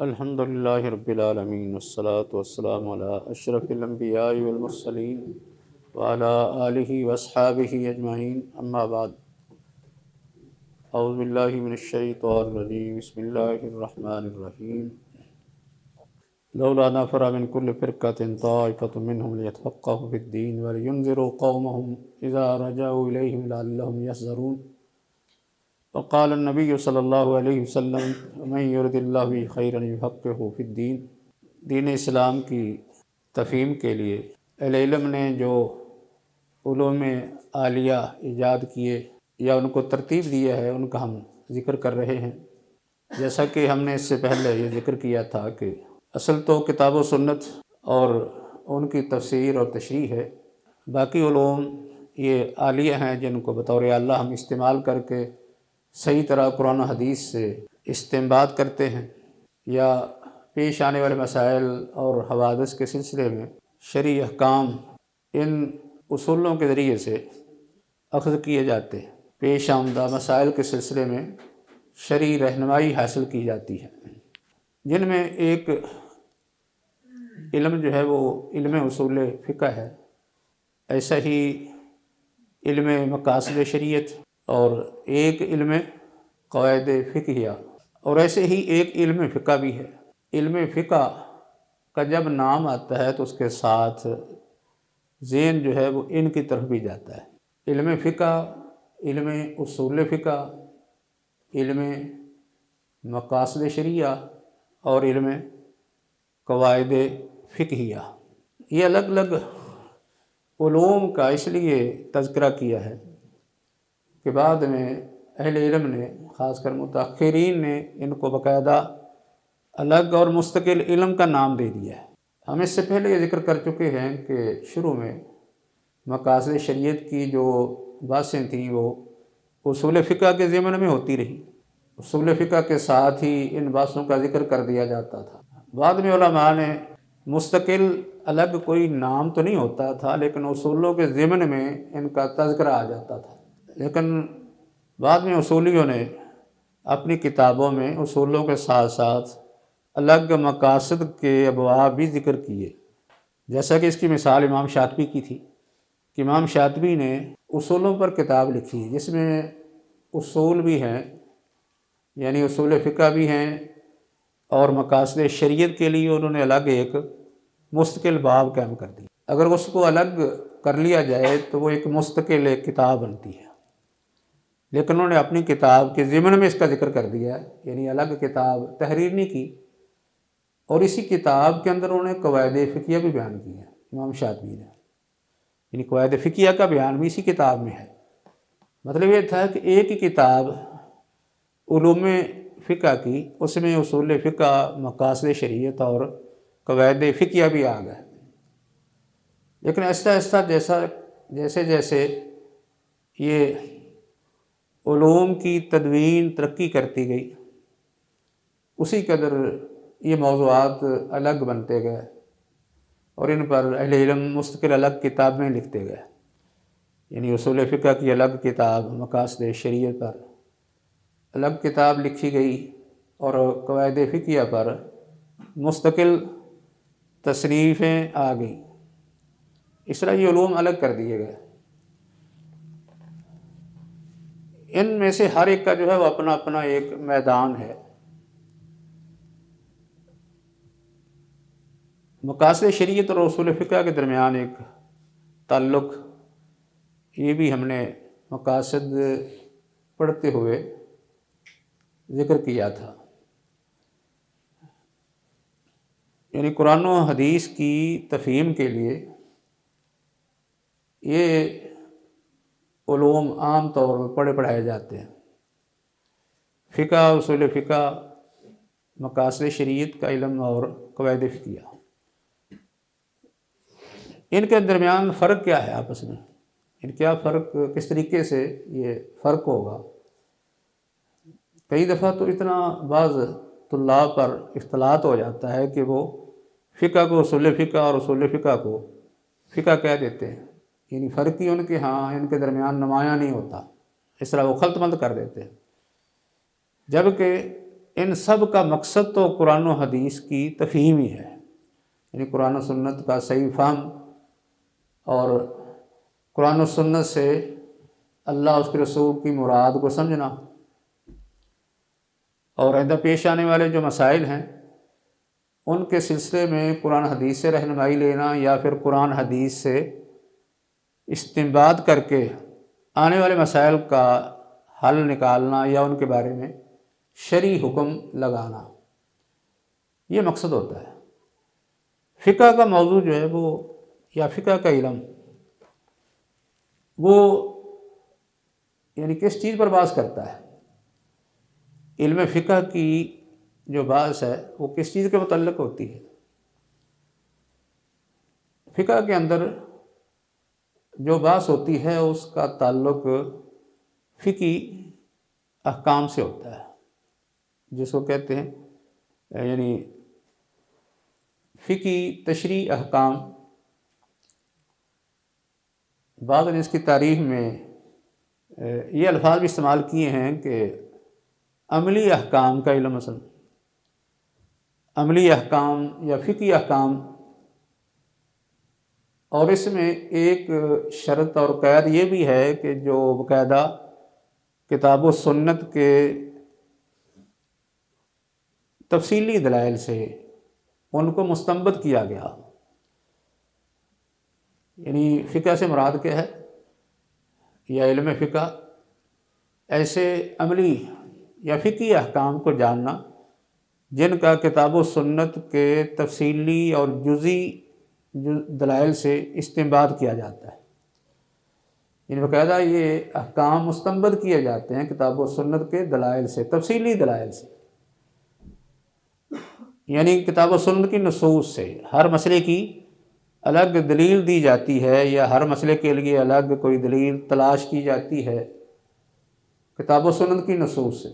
الحمد للہ رب العالمین والصلاة والسلام علی اشرف الانبیاء والمرسلین وعلی آلہ واصحابہ اجمعین، اما بعد۔ اعوذ باللہ من الشیطان الرجیم، بسم اللہ الرحمن الرحیم۔ لولا نفر من كل فرقة طائفة منهم ليتفقهوا في الدين ولينذروا قومهم إذا رجعوا إليهم لعلهم يحذرون۔ وقال النبی صلی اللہ علیہ وسلم من يرد اللہ به خیرا یفقہہ فی الدین۔ دین اسلام کی تفہیم کے لیے اہل علم نے جو علوم عالیہ ایجاد کیے یا ان کو ترتیب دیا ہے، ان کا ہم ذکر کر رہے ہیں۔ جیسا کہ ہم نے اس سے پہلے یہ ذکر کیا تھا کہ اصل تو کتاب و سنت اور ان کی تفسیر اور تشریح ہے، باقی علوم یہ عالیہ ہیں جن کو بطور اعلیٰ ہم استعمال کر کے صحیح طرح قرآن و حدیث سے استنباط کرتے ہیں، یا پیش آنے والے مسائل اور حوادث کے سلسلے میں شرعی احکام ان اصولوں کے ذریعے سے اخذ کیے جاتے ہیں۔ پیش آمدہ مسائل کے سلسلے میں شرعی رہنمائی حاصل کی جاتی ہے، جن میں ایک علم جو ہے وہ علم اصول فقہ ہے، ایسا ہی علم مقاصد شریعت، اور ایک علم قواعد فقہیہ، اور ایسے ہی ایک علم فقہ بھی ہے۔ علم فقہ کا جب نام آتا ہے تو اس کے ساتھ ذہن جو ہے وہ ان کی طرف بھی جاتا ہے۔ علم فقہ، علم اصول فقہ، علم مقاصد شریعہ اور علم قواعد فقہیہ، یہ الگ الگ علوم کا اس لیے تذکرہ کیا ہے کہ بعد میں اہل علم نے، خاص کر متأخرین نے، ان کو باقاعدہ الگ اور مستقل علم کا نام دے دیا ہے۔ ہم اس سے پہلے یہ ذکر کر چکے ہیں کہ شروع میں مقاصد شریعت کی جو باتیں تھیں وہ اصول فقہ کے ضمن میں ہوتی رہی، اصول فقہ کے ساتھ ہی ان باتوں کا ذکر کر دیا جاتا تھا۔ بعد میں علماء نے مستقل الگ کوئی نام تو نہیں ہوتا تھا، لیکن اصولوں کے ضمن میں ان کا تذکرہ آ جاتا تھا۔ لیکن بعد میں اصولیوں نے اپنی کتابوں میں اصولوں کے ساتھ ساتھ الگ مقاصد کے ابواب بھی ذکر کیے، جیسا کہ اس کی مثال امام شاطبی کی تھی کہ امام شاطبی نے اصولوں پر کتاب لکھی، جس میں اصول بھی ہیں، یعنی اصول فقہ بھی ہیں، اور مقاصد شریعت کے لیے انہوں نے الگ ایک مستقل باب قائم کر دی۔ اگر اس کو الگ کر لیا جائے تو وہ ایک مستقل ایک کتاب بنتی ہے، لیکن انہوں نے اپنی کتاب کے ضمن میں اس کا ذکر کر دیا ہے، یعنی الگ کتاب تحریر نہیں کی، اور اسی کتاب کے اندر انہوں نے قواعد فقہیہ بھی بیان کی ہے امام شاطبی نے، یعنی قواعد فقہیہ کا بیان بھی اسی کتاب میں ہے۔ مطلب یہ تھا کہ ایک ہی کتاب علوم فقہ کی، اس میں اصول فقہ، مقاصد شریعت اور قواعد فقہیہ بھی آ گئے، لیکن آہستہ آہستہ جیسے جیسے یہ علوم کی تدوین ترقی کرتی گئی، اسی قدر یہ موضوعات الگ بنتے گئے، اور ان پر اہل علم مستقل الگ کتابیں لکھتے گئے، یعنی اصول فقہ کی الگ کتاب، مقاصد شریعت پر الگ کتاب لکھی گئی، اور قواعد فقہیہ پر مستقل تصنیفیں آ گئیں۔ اس طرح یہ علوم الگ کر دیے گئے۔ ان میں سے ہر ایک کا جو ہے وہ اپنا اپنا ایک میدان ہے۔ مقاصد شریعت اور اصول فقہ کے درمیان ایک تعلق، یہ بھی ہم نے مقاصد پڑھتے ہوئے ذکر کیا تھا، یعنی قرآن و حدیث کی تفہیم کے لیے یہ علوم عام طور پر پڑھائے جاتے ہیں۔ فقہ، اصول فقہ، مقاصد شریعت کا علم اور قواعد فقہیہ، ان کے درمیان فرق کیا ہے آپس میں، ان کیا فرق، کس طریقے سے یہ فرق ہوگا۔ کئی دفعہ تو اتنا بعض طلاب پر اختلاط ہو جاتا ہے کہ وہ فقہ کو اصول فقہ اور اصول فقہ کو فقہ کہہ دیتے ہیں، یعنی فرق ہی ان کے ہاں ان کے درمیان نمایاں نہیں ہوتا، اس طرح وہ خلط ملط کر دیتے ہیں۔ جبکہ ان سب کا مقصد تو قرآن و حدیث کی تفہیم ہی ہے، یعنی قرآن و سنت کا صحیح فہم اور قرآن و سنت سے اللہ اس کے رسول کی مراد کو سمجھنا، اور آئندہ پیش آنے والے جو مسائل ہیں ان کے سلسلے میں قرآن حدیث سے رہنمائی لینا، یا پھر قرآن حدیث سے استنباط کر کے آنے والے مسائل کا حل نکالنا یا ان کے بارے میں شرعی حکم لگانا، یہ مقصد ہوتا ہے۔ فقہ کا موضوع جو ہے وہ، یا فقہ کا علم، وہ یعنی کس چیز پر بحث کرتا ہے؟ علم فقہ کی جو بحث ہے وہ کس چیز کے متعلق ہوتی ہے؟ فقہ کے اندر جو بحث ہوتی ہے اس کا تعلق فقہی احکام سے ہوتا ہے، جس کو کہتے ہیں یعنی فقہی تشریعی احکام۔ بعض نے اس کی تاریخ میں یہ الفاظ بھی استعمال کیے ہیں کہ عملی احکام کا علم، مثلا عملی احکام یا فقہی احکام، اور اس میں ایک شرط اور قید یہ بھی ہے کہ جو باقاعدہ کتاب و سنت کے تفصیلی دلائل سے ان کو مستنبط کیا گیا۔ یعنی فقہ سے مراد کیا ہے، یا علم فقہ ایسے عملی یا فقہی احکام کو جاننا جن کا کتاب و سنت کے تفصیلی اور جزئی دلائل سے استنباط کیا جاتا ہے۔ یعنی باقاعدہ یہ احکام مستنبط کیے جاتے ہیں کتاب و سنت کے دلائل سے، تفصیلی دلائل سے، یعنی کتاب و سنت کی نصوص سے ہر مسئلے کی الگ دلیل دی جاتی ہے، یا ہر مسئلے کے لیے الگ کوئی دلیل تلاش کی جاتی ہے کتاب و سنت کی نصوص سے۔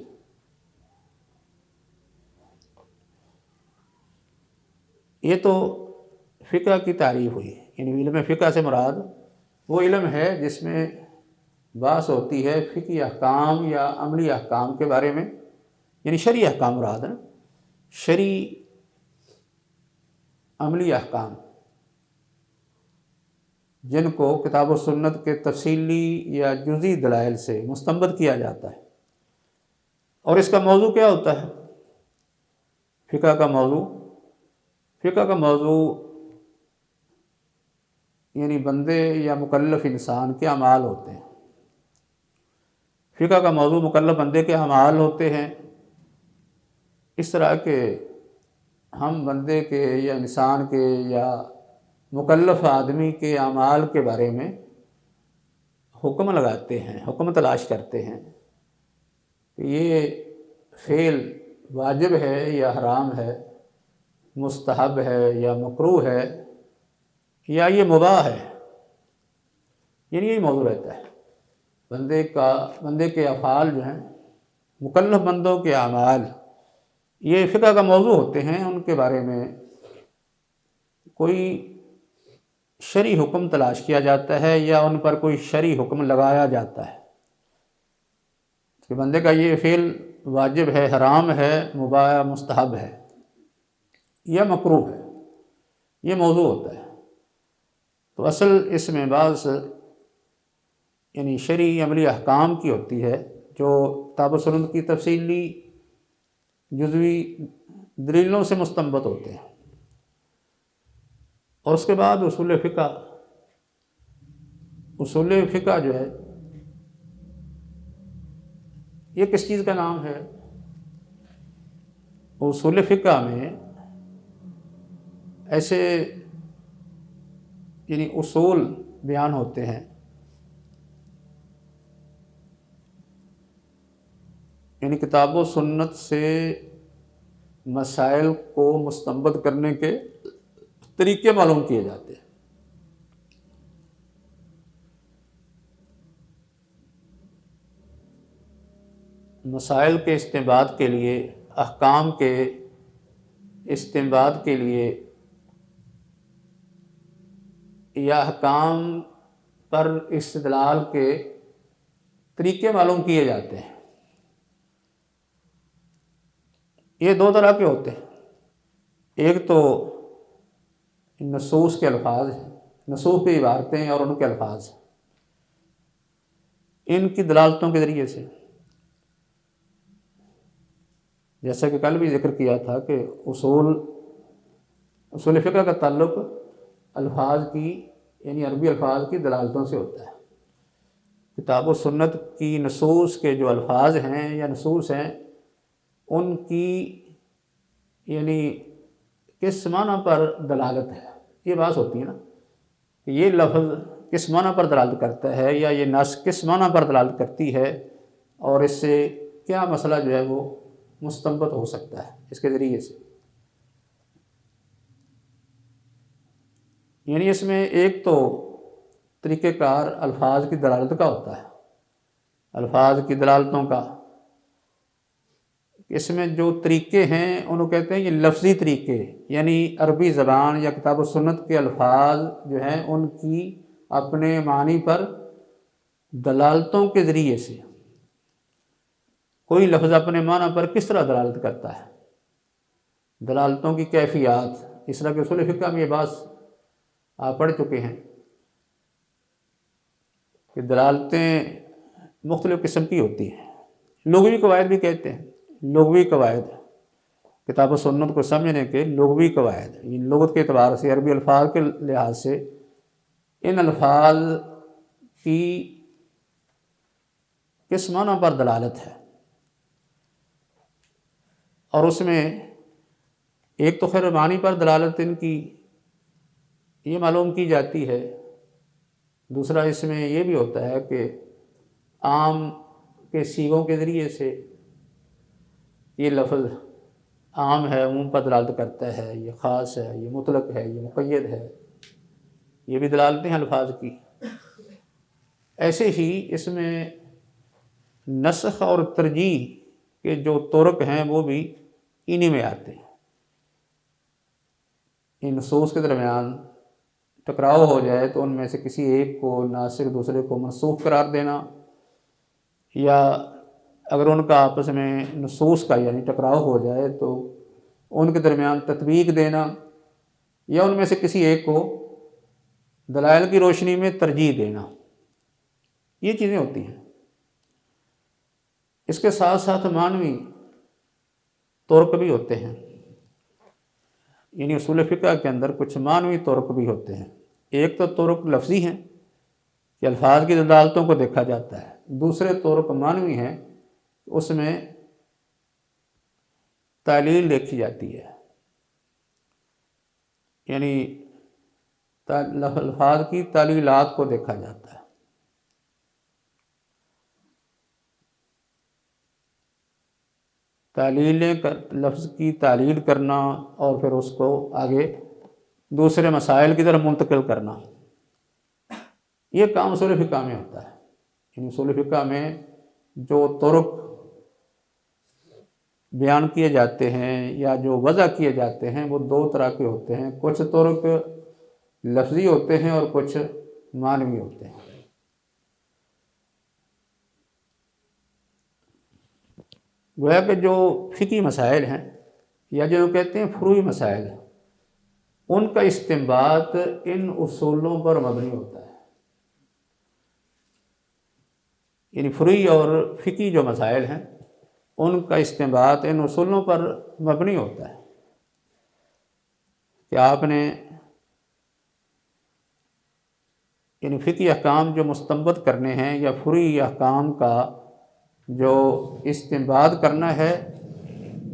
یہ تو فقہ کی تعریف ہوئی، یعنی علم فقہ سے مراد وہ علم ہے جس میں بحث ہوتی ہے فقہی احکام یا عملی احکام کے بارے میں، یعنی شرعی احکام مراد ہے، شرعی عملی احکام جن کو کتاب و سنت کے تفصیلی یا جزئی دلائل سے مستنبط کیا جاتا ہے۔ اور اس کا موضوع کیا ہوتا ہے؟ فقہ کا موضوع یعنی بندے یا مکلف انسان کے اعمال ہوتے ہیں۔ فقہ کا موضوع مکلف بندے کے اعمال ہوتے ہیں، اس طرح کہ ہم بندے کے یا انسان کے یا مکلف آدمی کے اعمال کے بارے میں حکم لگاتے ہیں، حکم تلاش کرتے ہیں کہ یہ فعل واجب ہے یا حرام ہے، مستحب ہے یا مکروہ ہے، یا یہ مباح ہے، یعنی یہی موضوع رہتا ہے۔ بندے کے افعال جو ہیں، مکلف بندوں کے اعمال، یہ فقہ کا موضوع ہوتے ہیں، ان کے بارے میں کوئی شرعی حکم تلاش کیا جاتا ہے یا ان پر کوئی شرعی حکم لگایا جاتا ہے کہ بندے کا یہ فعل واجب ہے، حرام ہے، مباح، مستحب ہے یا مکروہ ہے، یہ موضوع ہوتا ہے۔ تو اصل اس میں بعض یعنی شرعی عملی احکام کی ہوتی ہے جو کتاب و سنت کی تفصیلی جزوی دلیلوں سے مستنبط ہوتے ہیں۔ اور اس کے بعد اصول فقہ جو ہے یہ کس چیز کا نام ہے؟ اصول فقہ میں ایسے یعنی اصول بیان ہوتے ہیں، یعنی کتاب و سنت سے مسائل کو مستنبط کرنے کے طریقے معلوم کیے جاتے ہیں۔ مسائل کے استنباط کے لیے، احکام کے استنباط کے لیے، یا احکام پر استدلال کے طریقے معلوم کیے جاتے ہیں۔ یہ دو طرح کے ہوتے ہیں، ایک تو نصوص کے الفاظ ہیں، نصوص کی عبارتیں اور ان کے الفاظ، ان کی دلالتوں کے ذریعے سے، جیسا کہ کل بھی ذکر کیا تھا کہ اصول فقہ کا تعلق الفاظ کی یعنی عربی الفاظ کی دلالتوں سے ہوتا ہے۔ کتاب و سنت کی نصوص کے جو الفاظ ہیں یا نصوص ہیں، ان کی یعنی کس معنی پر دلالت ہے، یہ بات ہوتی ہے نا کہ یہ لفظ کس معنی پر دلالت کرتا ہے یا یہ نص کس معنی پر دلالت کرتی ہے، اور اس سے کیا مسئلہ جو ہے وہ مستنبط ہو سکتا ہے اس کے ذریعے سے۔ یعنی اس میں ایک تو طریقہ کار الفاظ کی دلالت کا ہوتا ہے، الفاظ کی دلالتوں کا، اس میں جو طریقے ہیں انہوں کہتے ہیں یہ لفظی طریقے، یعنی عربی زبان یا کتاب و سنت کے الفاظ جو ہیں ان کی اپنے معنی پر دلالتوں کے ذریعے سے، کوئی لفظ اپنے معنی پر کس طرح دلالت کرتا ہے، دلالتوں کی کیفیات، اس طرح کے اصول فقہ میں یہ بات آپ پڑھ چکے ہیں کہ دلالتیں مختلف قسم کی ہوتی ہیں، لغوی قواعد بھی کہتے ہیں، لغوی قواعد، کتاب و سنت کو سمجھنے کے لغوی قواعد، ان لغت کے اعتبار سے عربی الفاظ کے لحاظ سے ان الفاظ کی کس معنی پر دلالت ہے، اور اس میں ایک تو خیر معنی پر دلالت ان کی یہ معلوم کی جاتی ہے، دوسرا اس میں یہ بھی ہوتا ہے کہ عام کے صیغوں کے ذریعے سے یہ لفظ عام ہے، عموم پر دلالت کرتا ہے، یہ خاص ہے، یہ مطلق ہے، یہ مقید ہے، یہ بھی دلالتیں ہیں الفاظ کی۔ ایسے ہی اس میں نسخ اور ترجیح کے جو طرق ہیں وہ بھی انہی میں آتے ہیں، ان نصوص کے درمیان ٹکراؤ ہو جائے تو ان میں سے کسی ایک کو ناسخ دوسرے کو منسوخ قرار دینا، یا اگر ان کا آپس میں نصوص کا یعنی ٹکراؤ ہو جائے تو ان کے درمیان تطبیق دینا، یا ان میں سے کسی ایک کو دلائل کی روشنی میں ترجیح دینا، یہ چیزیں ہوتی ہیں۔ اس کے ساتھ ساتھ معنوی طرق بھی ہوتے ہیں، یعنی اصول فقہ کے اندر کچھ معنوی طرق بھی ہوتے ہیں۔ ایک تو طرق لفظی ہیں کہ الفاظ کی دلالتوں کو دیکھا جاتا ہے، دوسرے طرق معنوی ہیں، اس میں تعلیل دیکھی جاتی ہے، یعنی الفاظ کی تعلیلات کو دیکھا جاتا ہے۔ لفظ کی تعلیل کرنا اور پھر اس کو آگے دوسرے مسائل کی طرف منتقل کرنا، یہ کام اصول فقہ میں ہوتا ہے۔ یعنی اصول فقہ میں جو طرق بیان کیے جاتے ہیں یا جو وضع کیے جاتے ہیں وہ دو طرح کے ہوتے ہیں، کچھ طرق لفظی ہوتے ہیں اور کچھ معنوی ہوتے ہیں۔ گویا کہ جو فقہی مسائل ہیں یا جو کہتے ہیں فروعی مسائل ہیں، ان کا استنباط ان اصولوں پر مبنی ہوتا ہے، یعنی فروعی اور فقہی جو مسائل ہیں ان کا استنباط ان اصولوں پر مبنی ہوتا ہے کہ آپ نے یعنی فقہی احکام جو مستنبط کرنے ہیں یا فروعی احکام کا جو استنباط کرنا ہے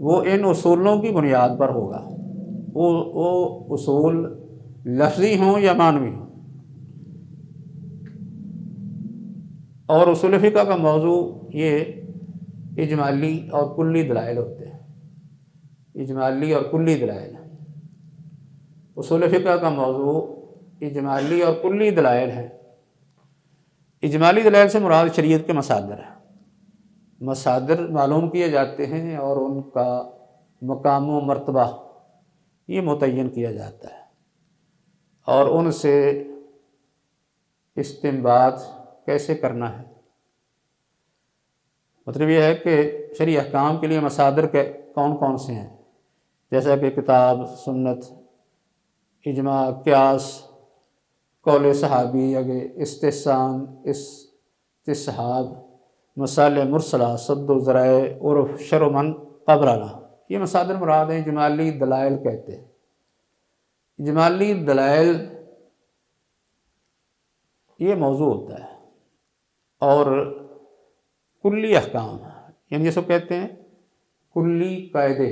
وہ ان اصولوں کی بنیاد پر ہوگا، وہ اصول لفظی ہوں یا معنوی ہوں۔ اور اصول فقہ کا موضوع یہ اجمالی اور کلی دلائل ہوتے ہیں، اجمالی اور کلی دلائل، اصول فقہ کا موضوع اجمالی اور کلی دلائل ہیں۔ اجمالی دلائل سے مراد شریعت کے مصادر ہیں، مصادر معلوم کیے جاتے ہیں اور ان کا مقام و مرتبہ یہ متعین کیا جاتا ہے، اور ان سے استنباط کیسے کرنا ہے۔ مطلب یہ ہے کہ شرعی احکام کے لیے مصادر کون کون سے ہیں، جیسا کہ کتاب، سنت، اجماع، قیاس، قول صحابی، استحسان، استصحاب، مسائل مرسلہ، صد و ذرائع، عرف، شرع من قبلنا، یہ مصادر مراد ہیں اجمالی دلائل کہتے ہیں۔ اجمالی دلائل یہ موضوع ہوتا ہے، اور کلی احکام یعنی جس کو کہتے ہیں کلی قاعدے،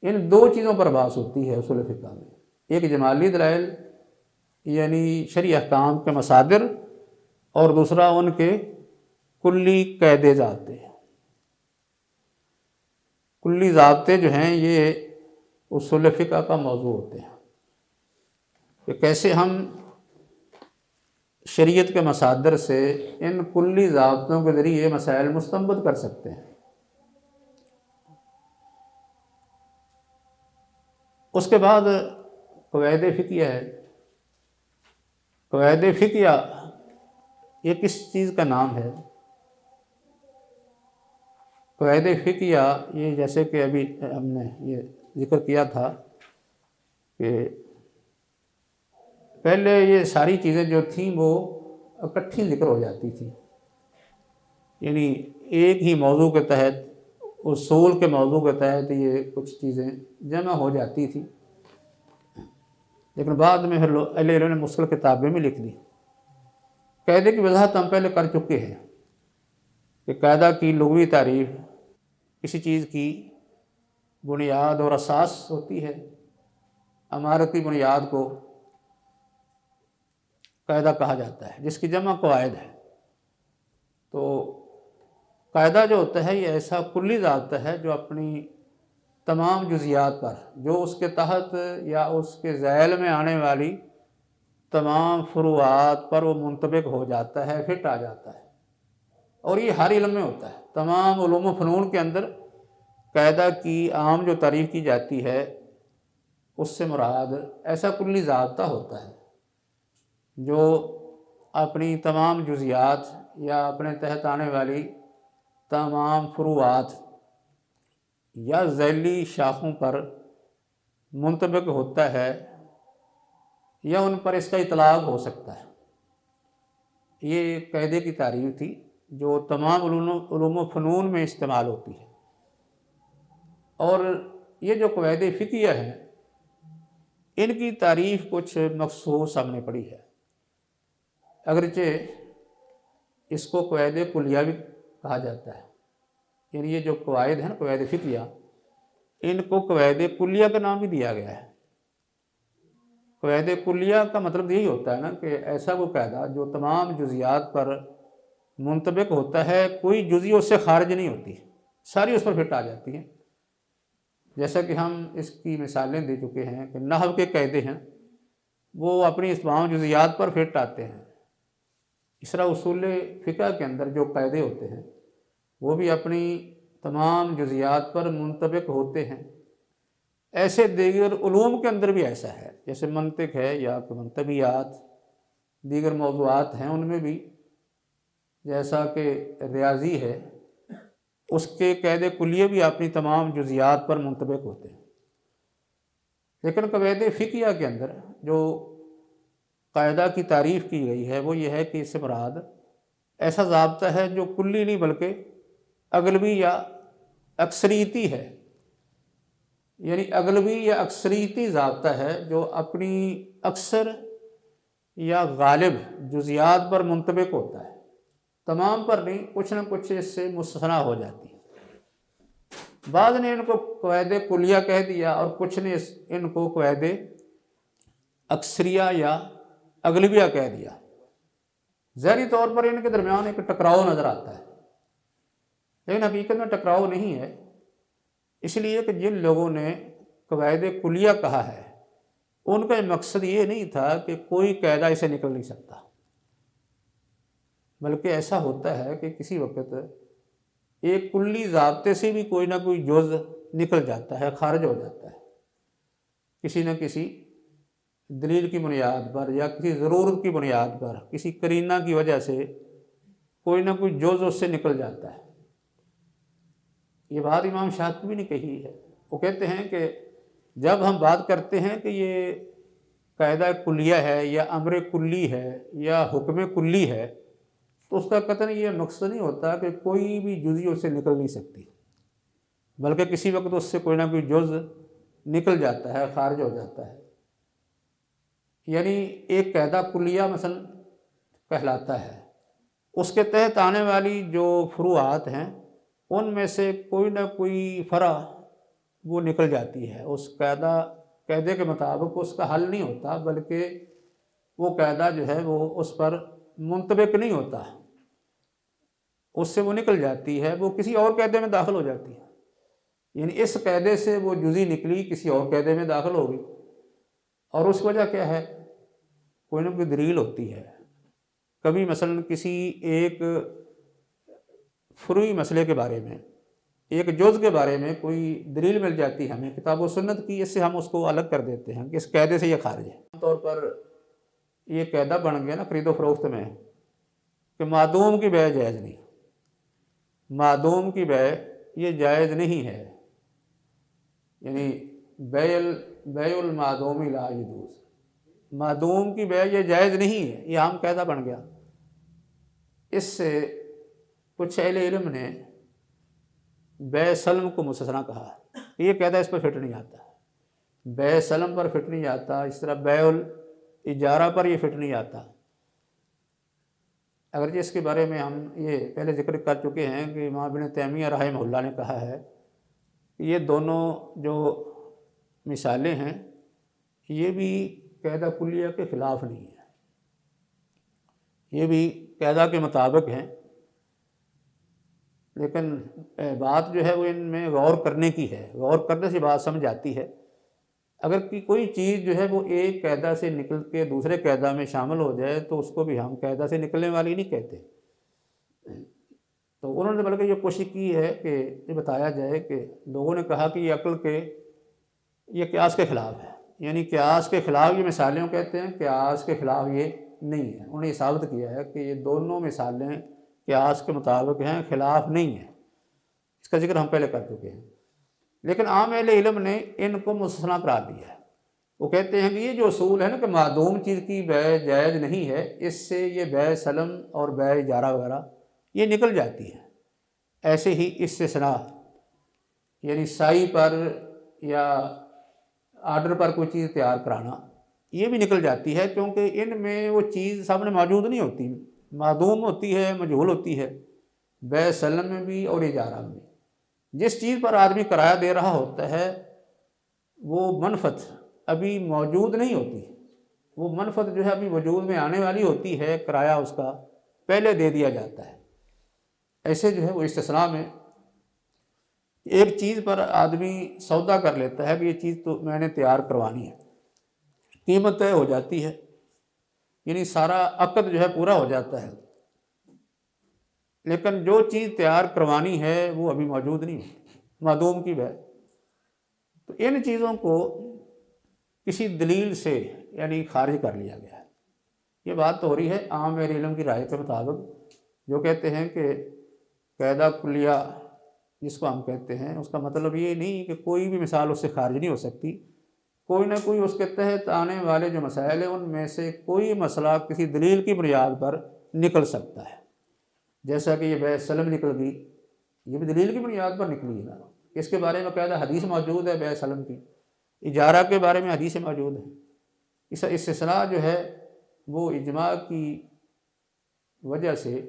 ان دو چیزوں پر بحث ہوتی ہے اصول فقہ میں، ایک اجمالی دلائل یعنی شرعی احکام کے مصادر، اور دوسرا ان کے کلی قاعدے ضابطے۔ کلی ضابطے جو ہیں یہ اصول فقہ کا موضوع ہوتے ہیں کہ کیسے ہم شریعت کے مصادر سے ان کلی ضابطوں کے ذریعے مسائل مستنبط کر سکتے ہیں۔ اس کے بعد قواعد فقہیہ ہے۔ قواعد فقہیہ یہ کس چیز کا نام ہے؟ قواعد فقہیہ یہ جیسے کہ ابھی ہم نے یہ ذکر کیا تھا کہ پہلے یہ ساری چیزیں جو تھیں وہ اکٹھی ذکر ہو جاتی تھیں، یعنی ایک ہی موضوع کے تحت، اصول کے موضوع کے تحت یہ کچھ چیزیں جمع ہو جاتی تھیں، لیکن بعد میں پھر اہل علم نے مستقل کتابیں میں لکھ دی۔ قاعدے کی وضاحت ہم پہلے کر چکے ہیں کہ قاعدہ کی لغوی تعریف کسی چیز کی بنیاد اور اساس ہوتی ہے۔ عمارتی بنیاد کو قاعدہ کہا جاتا ہے، جس کی جمع قواعد ہے۔ تو قاعدہ جو ہوتا ہے یہ ایسا کلی ضابطہ ہے جو اپنی تمام جزیات پر، جو اس کے تحت یا اس کے ذیل میں آنے والی تمام فروعات پر وہ منطبق ہو جاتا ہے، فٹ آ جاتا ہے، اور یہ ہر علم میں ہوتا ہے۔ تمام علوم و فنون کے اندر قاعدہ کی عام جو تعریف کی جاتی ہے اس سے مراد ایسا کلی ضابطہ ہوتا ہے جو اپنی تمام جزیات یا اپنے تحت آنے والی تمام فروعات یا ذیلی شاخوں پر منطبق ہوتا ہے، یا ان پر اس کا اطلاق ہو سکتا ہے۔ یہ قاعدے کی تعریف تھی جو تمام علوم و فنون میں استعمال ہوتی ہے۔ اور یہ جو قواعد فقہیہ ہیں ان کی تعریف کچھ مخصوص ہم نے پڑھی ہے، اگرچہ اس کو قواعد کلیہ بھی کہا جاتا ہے، یعنی یہ جو قواعد ہیں نا قواعد فقہیہ، ان کو قواعد کلیہ کا نام بھی دیا گیا ہے۔ قواعد کلیہ کا مطلب یہی ہوتا ہے نا کہ ایسا وہ قاعدہ جو تمام جزیات پر منطبق ہوتا ہے، کوئی جزی اس سے خارج نہیں ہوتی، ساری اس پر فٹ آ جاتی ہیں۔ جیسا کہ ہم اس کی مثالیں دے چکے ہیں کہ نحو کے قاعدے ہیں وہ اپنی اس تمام جزیات پر فٹ آتے ہیں، اس طرح اصول فقہ کے اندر جو قاعدے ہوتے ہیں وہ بھی اپنی تمام جزیات پر منطبق ہوتے ہیں۔ ایسے دیگر علوم کے اندر بھی ایسا ہے، جیسے منطق ہے یا منطقیات، دیگر موضوعات ہیں ان میں بھی، جیسا کہ ریاضی ہے، اس کے قاعدے کلیے بھی اپنی تمام جزیات پر منطبق ہوتے ہیں۔ لیکن قواعد فقہیہ کے اندر جو قاعدہ کی تعریف کی گئی ہے وہ یہ ہے کہ اس سے مراد ایسا ضابطہ ہے جو کلی نہیں بلکہ اغلبی یا اکثریتی ہے، یعنی اغلبی یا اکثریتی ضابطہ ہے جو اپنی اکثر یا غالب جزیات پر منطبق ہوتا ہے، تمام پر نہیں، کچھ نہ کچھ اس سے مستثنیٰ ہو جاتی ہے۔ بعض نے ان کو قواعد کلیہ کہہ دیا اور کچھ نے ان کو قواعد اکثریہ یا اغلبیہ کہہ دیا۔ ظاہری طور پر ان کے درمیان ایک ٹکراؤ نظر آتا ہے، لیکن حقیقت میں ٹکراؤ نہیں ہے، اس لیے کہ جن لوگوں نے قواعد کلیہ کہا ہے ان کا مقصد یہ نہیں تھا کہ کوئی قاعدہ اسے نکل نہیں سکتا، بلکہ ایسا ہوتا ہے کہ کسی وقت ایک کلی ضابطے سے بھی کوئی نہ کوئی جز نکل جاتا ہے، خارج ہو جاتا ہے، کسی نہ کسی دلیل کی بنیاد پر یا کسی ضرورت کی بنیاد پر، کسی قرینہ کی وجہ سے کوئی نہ کوئی جز اس سے نکل جاتا ہے۔ یہ بات امام شاطبی نے کہی ہے۔ وہ کہتے ہیں کہ جب ہم بات کرتے ہیں کہ یہ قاعدہ کلیہ ہے یا امر کلی ہے یا حکم کلی ہے، تو اس کا قطعاً یہ مقصد نہیں ہوتا کہ کوئی بھی جزئی اس سے نکل نہیں سکتی، بلکہ کسی وقت اس سے کوئی نہ کوئی جز نکل جاتا ہے، خارج ہو جاتا ہے۔ یعنی ایک قاعدہ کلیہ مثلا کہلاتا ہے، اس کے تحت آنے والی جو فروعات ہیں ان میں سے کوئی نہ کوئی فرع وہ نکل جاتی ہے۔ اس قاعدے کے مطابق اس کا حل نہیں ہوتا، بلکہ وہ قاعدہ جو ہے وہ اس پر منطبق نہیں ہوتا، اس سے وہ نکل جاتی ہے، وہ کسی اور قاعدے میں داخل ہو جاتی ہے۔ یعنی اس قاعدے سے وہ جزئی نکلی، کسی اور قاعدے میں داخل ہو گئی، اور اس وجہ کیا ہے؟ کوئی نہ کوئی دلیل ہوتی ہے۔ کبھی مثلا کسی ایک فروعی مسئلے کے بارے میں، ایک جز کے بارے میں کوئی دلیل مل جاتی ہے ہمیں کتاب و سنت کی، اس سے ہم اس کو الگ کر دیتے ہیں کہ اس قاعدے سے یہ خارج ہے۔ عام طور پر یہ قاعدہ بن گیا نا خرید و فروخت میں کہ معدوم کی بیع جائز نہیں، معدوم کی بیع یہ جائز نہیں ہے، یعنی بیع المعدوم لا یجوز، معدوم کی بیع یہ جائز نہیں ہے، یہ عام قاعدہ بن گیا۔ اس سے کچھ اہل علم نے بیع سلم کو مستثنیٰ کہا، یہ قاعدہ اس پر فٹ نہیں آتا، بیع سلم پر فٹ نہیں آتا، اس طرح بیع الاجارہ پر یہ فٹ نہیں آتا۔ اگرچہ اس کے بارے میں ہم یہ پہلے ذکر کر چکے ہیں کہ امام ابن تیمیہ رحمہ اللہ نے کہا ہے کہ یہ دونوں جو مثالیں ہیں یہ بھی قاعدہ کلیہ کے خلاف نہیں ہے، یہ بھی قاعدہ کے مطابق ہیں، لیکن بات جو ہے وہ ان میں غور کرنے کی ہے، غور کرنے سے بات سمجھ آتی ہے۔ اگر کوئی چیز جو ہے وہ ایک قاعدہ سے نکل کے دوسرے قاعدہ میں شامل ہو جائے تو اس کو بھی ہم قاعدہ سے نکلنے والی نہیں کہتے۔ تو انہوں نے بلکہ یہ کوشش کی ہے کہ یہ بتایا جائے کہ لوگوں نے کہا کہ یہ عقل کے یہ قیاس کے خلاف ہے، یعنی قیاس کے خلاف یہ مثالیں کہتے ہیں، قیاس کے خلاف یہ نہیں ہے۔ انہوں نے یہ ثابت کیا ہے کہ یہ دونوں مثالیں قیاس کے مطابق ہیں، خلاف نہیں ہیں، اس کا ذکر ہم پہلے کر چکے ہیں۔ لیکن عام اہل علم نے ان کو مستثنیٰ قرار دیا ہے۔ وہ کہتے ہیں کہ یہ جو اصول ہے نا کہ معدوم چیز کی بیع جائز نہیں ہے، اس سے یہ بیع سلم اور بیع اجارہ وغیرہ یہ نکل جاتی ہے۔ ایسے ہی استثناء یعنی سائی پر یا آرڈر پر کوئی چیز تیار کرانا یہ بھی نکل جاتی ہے، کیونکہ ان میں وہ چیز سامنے موجود نہیں ہوتی، معدوم ہوتی ہے، مجہول ہوتی ہے، بیع سلم میں بھی اور اجارہ میں۔ جس چیز پر آدمی کرایہ دے رہا ہوتا ہے وہ منفعت ابھی موجود نہیں ہوتی، وہ منفعت جو ہے ابھی وجود میں آنے والی ہوتی ہے، کرایہ اس کا پہلے دے دیا جاتا ہے۔ ایسے جو ہے وہ استثناء میں ایک چیز پر آدمی سودا کر لیتا ہے کہ یہ چیز تو میں نے تیار کروانی ہے، قیمت طے ہو جاتی ہے، یعنی سارا عقد جو ہے پورا ہو جاتا ہے، لیکن جو چیز تیار کروانی ہے وہ ابھی موجود نہیں ہوتی، معدوم کی بیع۔ تو ان چیزوں کو کسی دلیل سے یعنی خارج کر لیا گیا ہے۔ یہ بات تو ہو رہی ہے عام اہل علم کی رائے کے مطابق، جو کہتے ہیں کہ قاعدہ کلیہ جس کو ہم کہتے ہیں اس کا مطلب یہ نہیں کہ کوئی بھی مثال اس سے خارج نہیں ہو سکتی، کوئی نہ کوئی اس کے تحت آنے والے جو مسائل ہیں ان میں سے کوئی مسئلہ کسی دلیل کی بنیاد پر نکل سکتا ہے۔ جیسا کہ یہ بیع سلم نکل گئی، یہ بھی دلیل کی بنیاد پر نکلی ہے نا، اس کے بارے میں قاعدہ حدیث موجود ہے بیع سلم کی، اجارہ کے بارے میں حدیث موجود ہے۔ اس استثناء جو ہے وہ اجماع کی وجہ سے،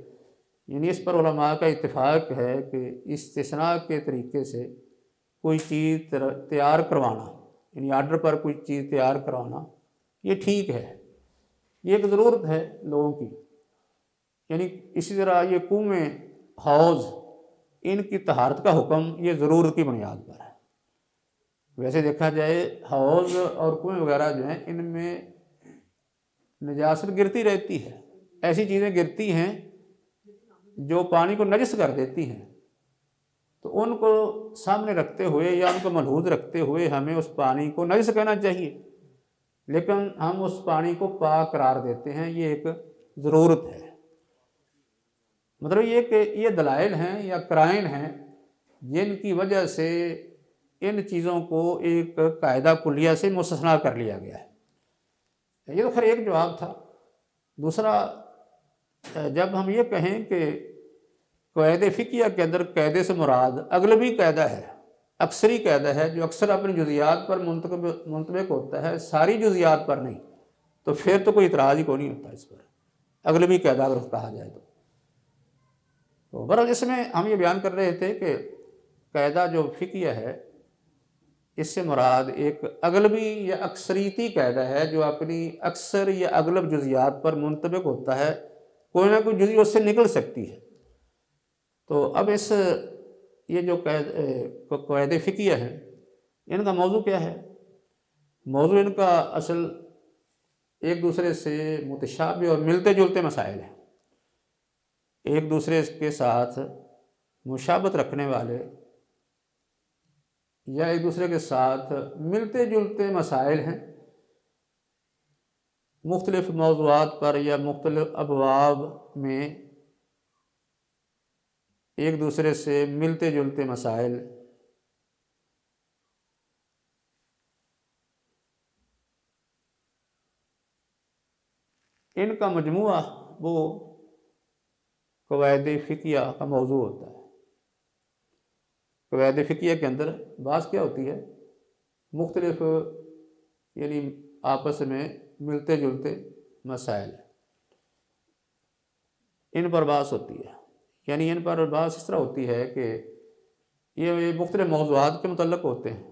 یعنی اس پر علماء کا اتفاق ہے کہ استثناء کے طریقے سے کوئی چیز تیار کروانا، یعنی آرڈر پر کوئی چیز تیار کروانا یہ ٹھیک ہے، یہ ایک ضرورت ہے لوگوں کی۔ یعنی اسی طرح یہ کنویں، حوض، ان کی طہارت کا حکم یہ ضرورت کی بنیاد پر ہے۔ ویسے دیکھا جائے حوض اور کنویں وغیرہ جو ہیں ان میں نجاست گرتی رہتی ہے، ایسی چیزیں گرتی ہیں جو پانی کو نجس کر دیتی ہیں، تو ان کو سامنے رکھتے ہوئے یا ان کو ملحوظ رکھتے ہوئے ہمیں اس پانی کو نجس کہنا چاہیے، لیکن ہم اس پانی کو پاک قرار دیتے ہیں، یہ ایک ضرورت ہے۔ مطلب یہ کہ یہ دلائل ہیں یا قرائن ہیں جن کی وجہ سے ان چیزوں کو ایک قاعدہ کلیہ سے مستثنیٰ کر لیا گیا ہے۔ یہ تو خیر ایک جواب تھا۔ دوسرا، جب ہم یہ کہیں کہ قواعد فقہیہ کے اندر قاعدے سے مراد اغلبی قاعدہ ہے، اکثری قاعدہ ہے، جو اکثر اپنی جزیات پر منطبق ہوتا ہے، ساری جزیات پر نہیں، تو پھر تو کوئی اعتراض ہی کو نہیں ہوتا اس پر، اغلبی قاعدہ اگر کہا جائے تو بہرحال اس میں ہم یہ بیان کر رہے تھے کہ قاعدہ جو فقہیہ ہے اس سے مراد ایک اغلبی یا اکثریتی قاعدہ ہے جو اپنی اکثر یا اغلب جزیات پر منطبق ہوتا ہے، کوئی نہ کوئی جزی اس سے نکل سکتی ہے۔ تو اب یہ جو قواعد فقہیہ ہیں ان کا موضوع کیا ہے؟ موضوع ان کا اصل ایک دوسرے سے متشابہ اور ملتے جلتے مسائل ہیں، ایک دوسرے کے ساتھ مشابہت رکھنے والے یا ایک دوسرے کے ساتھ ملتے جلتے مسائل ہیں، مختلف موضوعات پر یا مختلف ابواب میں ایک دوسرے سے ملتے جلتے مسائل۔ ان کا مجموعہ وہ قواعد فقہیہ کا موضوع ہوتا ہے۔ قواعد فقہیہ کے اندر بحث کیا ہوتی ہے؟ مختلف یعنی آپس میں ملتے جلتے مسائل، ان پر بحث ہوتی ہے۔ یعنی ان پر بحث اس طرح ہوتی ہے کہ یہ مختلف موضوعات کے متعلق ہوتے ہیں،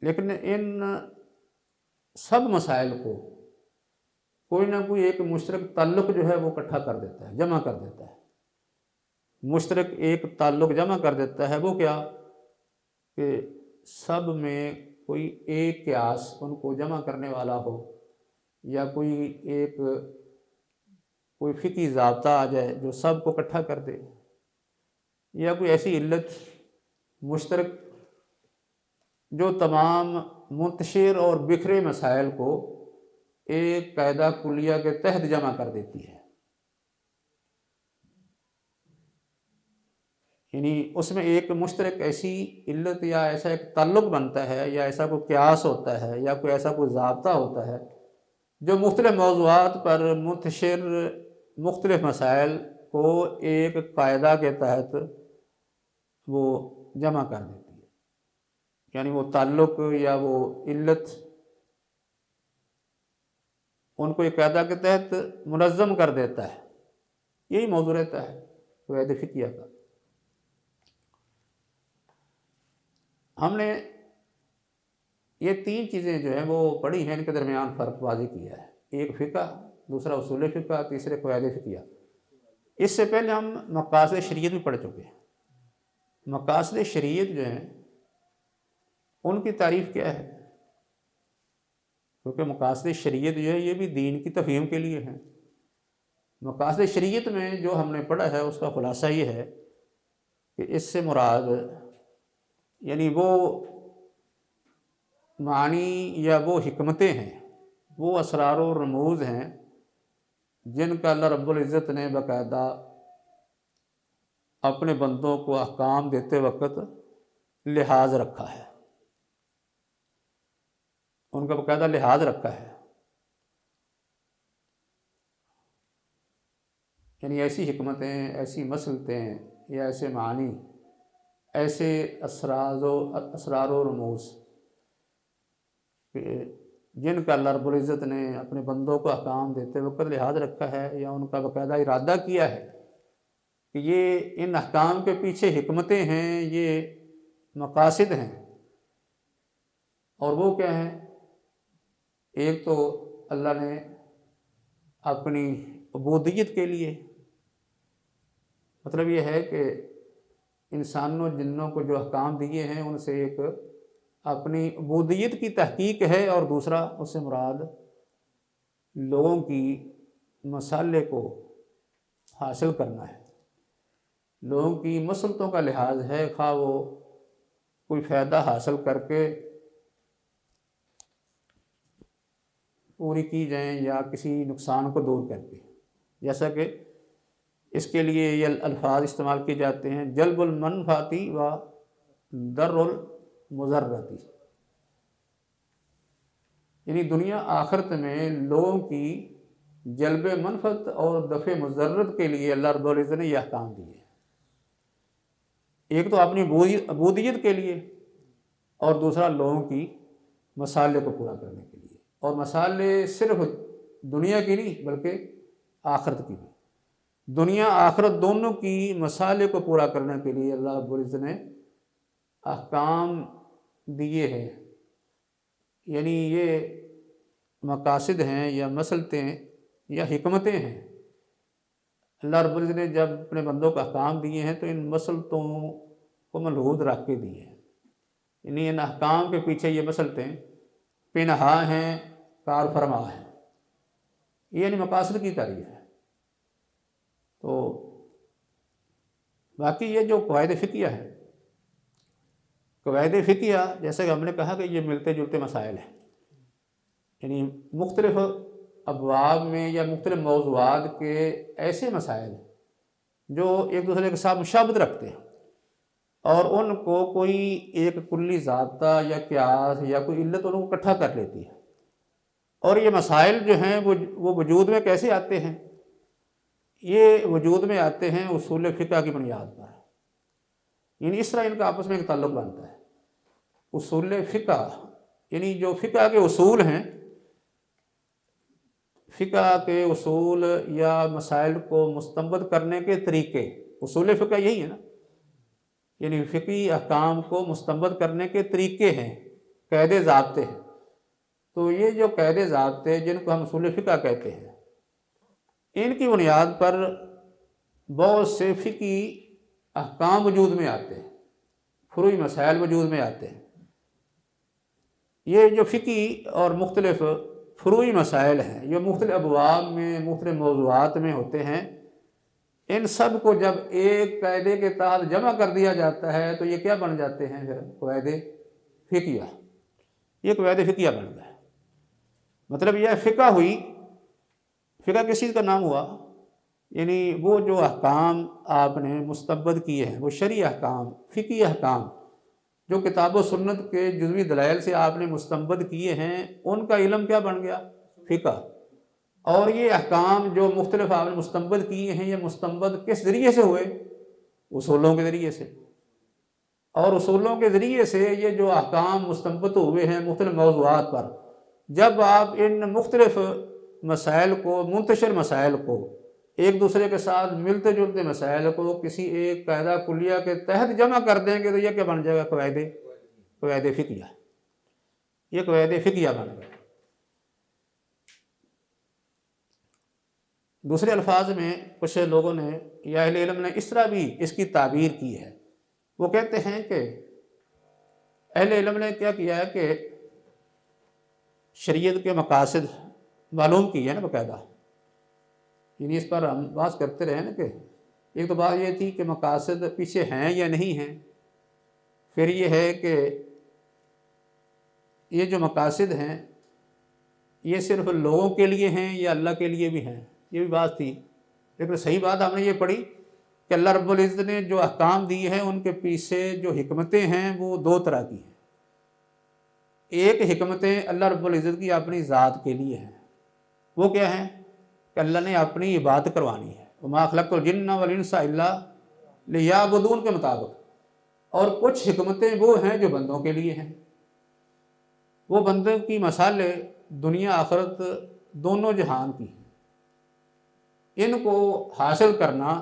لیکن ان سب مسائل کو کوئی نہ کوئی ایک مشترک تعلق جو ہے وہ اکٹھا کر دیتا ہے، جمع کر دیتا ہے۔ مشترک ایک تعلق جمع کر دیتا ہے، وہ کیا کہ سب میں کوئی ایک قیاس ان کو جمع کرنے والا ہو، یا کوئی فقہی ضابطہ آ جائے جو سب کو اکٹھا کر دے، یا کوئی ایسی علت مشترک جو تمام منتشر اور بکھرے مسائل کو ایک قاعدہ کلیہ کے تحت جمع کر دیتی ہے۔ یعنی اس میں ایک مشترک ایسی علت یا ایسا ایک تعلق بنتا ہے، یا ایسا کوئی قیاس ہوتا ہے، یا کوئی ایسا کوئی ضابطہ ہوتا ہے جو مختلف موضوعات پر منتشر مختلف مسائل کو ایک قاعدہ کے تحت وہ جمع کر دیتی ہے۔ یعنی وہ تعلق یا وہ علت ان کو ایک قاعدہ کے تحت منظم کر دیتا ہے۔ یہی موضوع رہتا ہے قواعد فقہیہ کا۔ ہم نے یہ تین چیزیں جو ہیں وہ پڑھی ہیں، ان کے درمیان فرق واضح کیا ہے، ایک فقہ، دوسرا اصول فقہ، تیسرے قواعد فقہیہ۔ اس سے پہلے ہم مقاصد شریعت بھی پڑھ چکے ہیں۔ مقاصد شریعت جو ہیں ان کی تعریف کیا ہے؟ کیونکہ مقاصد شریعت جو ہے یہ بھی دین کی تفہیم کے لیے ہیں۔ مقاصد شریعت میں جو ہم نے پڑھا ہے اس کا خلاصہ یہ ہے کہ اس سے مراد یعنی وہ معنی یا وہ حکمتیں ہیں، وہ اسرار و رموز ہیں جن کا اللہ رب العزت نے باقاعدہ اپنے بندوں کو احکام دیتے وقت لحاظ رکھا ہے، ان کا باقاعدہ لحاظ رکھا ہے۔ یعنی ایسی حکمتیں، ایسی مصلحتیں یا ایسے معنی، ایسے اسرار و رموز جن کا اللہ رب العزت نے اپنے بندوں کو احکام دیتے وقت لحاظ رکھا ہے، یا ان کا باقاعدہ ارادہ کیا ہے کہ یہ ان احکام کے پیچھے حکمتیں ہیں، یہ مقاصد ہیں۔ اور وہ کیا ہیں؟ ایک تو اللہ نے اپنی عبودیت کے لیے، مطلب یہ ہے کہ انسانوں جنوں کو جو احکام دیے ہیں ان سے ایک اپنی عبودیت کی تحقیق ہے، اور دوسرا اس سے مراد لوگوں کی مصالح کو حاصل کرنا ہے، لوگوں کی مصلحتوں کا لحاظ ہے، خواہ وہ کوئی فائدہ حاصل کر کے پوری کی جائیں یا کسی نقصان کو دور کر کے۔ جیسا کہ اس کے لیے یہ الفاظ استعمال کیے جاتے ہیں، جلب المنفعتی و در المضرتی، یعنی دنیا آخرت میں لوگوں کی جلب منفعت اور دفع مضرت کے لیے اللہ رب العزت نے یہ احکام دیے ہیں۔ ایک تو اپنی عبودیت کے لیے، اور دوسرا لوگوں کی مصالح کو پورا کرنے کے لیے، اور مصالح صرف دنیا کی نہیں بلکہ آخرت کی بھی، دنیا آخرت دونوں کی مصالح کو پورا کرنے کے لیے اللہ رب العزت نے احکام دیے ہیں۔ یعنی یہ مقاصد ہیں یا مصلحتیں یا حکمتیں ہیں، اللہ رب العزت نے جب اپنے بندوں کو احکام دیے ہیں تو ان مصلحتوں کو ملحوظ رکھ کے دیے ہیں، یعنی ان احکام کے پیچھے یہ مصلحتیں پنہا ہیں، کار فرما ہیں، یہ یعنی مقاصد کی تعریف ہے۔ تو باقی یہ جو قواعد فقہیہ ہے، قواعد فقہیہ جیسے کہ ہم نے کہا کہ یہ ملتے جلتے مسائل ہیں، یعنی مختلف ابواب میں یا مختلف موضوعات کے ایسے مسائل جو ایک دوسرے کے ساتھ مشابہت رکھتے ہیں اور ان کو کوئی ایک کلی ضابطہ یا قیاس یا کوئی علت ان کو اکٹھا کر لیتی ہے۔ اور یہ مسائل جو ہیں وہ وجود میں کیسے آتے ہیں؟ یہ وجود میں آتے ہیں اصول فقہ کی بنیاد پر، یعنی اس طرح ان کا آپس میں ایک تعلق بنتا ہے۔ اصول فقہ یعنی جو فقہ کے اصول ہیں، فقہ کے اصول یا مسائل کو مستنبط کرنے کے طریقے، اصول فقہ یہی ہے نا، یعنی فقہی احکام کو مستنبط کرنے کے طریقے ہیں، قاعدے ضابطے ہیں۔ تو یہ جو قاعدے ضابطے جن کو ہم اصول فقہ کہتے ہیں، ان کی بنیاد پر بہت سے فقہی احکام وجود میں آتے ہیں، فروعی مسائل وجود میں آتے ہیں۔ یہ جو فقہی اور مختلف فروعی مسائل ہیں، یہ مختلف ابواب میں مختلف موضوعات میں ہوتے ہیں، ان سب کو جب ایک قاعدے کے تحت جمع کر دیا جاتا ہے تو یہ کیا بن جاتے ہیں؟ پھر قواعد فقہیہ، یہ قواعد فقہیہ بن گئے۔ مطلب یہ فقہ ہوئی، فقہ کس چیز کا نام ہوا؟ یعنی وہ جو احکام آپ نے مستنبط کیے ہیں، وہ شرعی احکام، فقہی احکام جو کتاب و سنت کے جزوی دلائل سے آپ نے مستنبط کیے ہیں، ان کا علم کیا بن گیا؟ فقہ۔ اور یہ احکام جو مختلف آپ نے مستنبط کیے ہیں، یہ مستنبط کس ذریعے سے ہوئے؟ اصولوں کے ذریعے سے۔ اور اصولوں کے ذریعے سے یہ جو احکام مستنبط ہوئے ہیں مختلف موضوعات پر، جب آپ ان مختلف مسائل کو، منتشر مسائل کو، ایک دوسرے کے ساتھ ملتے جلتے مسائل کو کسی ایک قاعدہ کلیہ کے تحت جمع کر دیں گے تو یہ کیا بن جائے گا؟ قواعد فقہیہ، یہ قواعد فقہیہ بن گئے۔ دوسرے الفاظ میں کچھ لوگوں نے یا اہل علم نے اس طرح بھی اس کی تعبیر کی ہے، وہ کہتے ہیں کہ اہل علم نے کیا کیا ہے کہ شریعت کے مقاصد معلوم کی ہے نا باقاعدہ، یعنی اس پر ہم بات کرتے رہے نا کہ ایک تو بات یہ تھی کہ مقاصد پیچھے ہیں یا نہیں ہیں، پھر یہ ہے کہ یہ جو مقاصد ہیں یہ صرف لوگوں کے لیے ہیں یا اللہ کے لیے بھی ہیں، یہ بھی بات تھی۔ لیکن صحیح بات ہم نے یہ پڑھی کہ اللہ رب العزت نے جو احکام دیے ہیں ان کے پیچھے جو حکمتیں ہیں وہ دو طرح کی ہیں۔ ایک حکمتیں اللہ رب العزت کی اپنی ذات کے لیے ہیں، وہ کیا ہیں کہ اللہ نے اپنی عبادت کروانی ہے، وما خلقت الجن والانس الا لیعبدون کے مطابق۔ اور کچھ حکمتیں وہ ہیں جو بندوں کے لیے ہیں، وہ بندوں کی مصالح دنیا آخرت دونوں جہان کی ہیں، ان کو حاصل کرنا،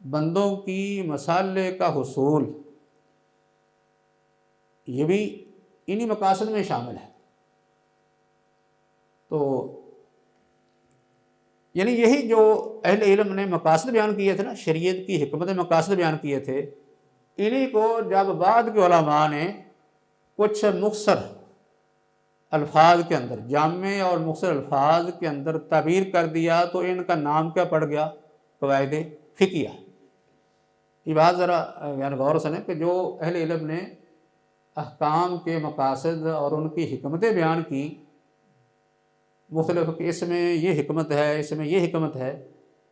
بندوں کی مصالح کا حصول، یہ بھی انہی مقاصد میں شامل ہے۔ تو یعنی یہی جو اہل علم نے مقاصد بیان کیے تھے نا، شریعت کی حکمت مقاصد بیان کیے تھے، انہی کو جب بعد کے علماء نے کچھ مختصر الفاظ کے اندر، جامع اور مختصر الفاظ کے اندر تعبیر کر دیا تو ان کا نام کیا پڑ گیا؟ قواعد فقہیہ۔ یہ بات ذرا غور سنیں کہ جو اہل علم نے احکام کے مقاصد اور ان کی حکمتیں بیان کی، مختلف کہ اس میں یہ حکمت ہے، اس میں یہ حکمت ہے،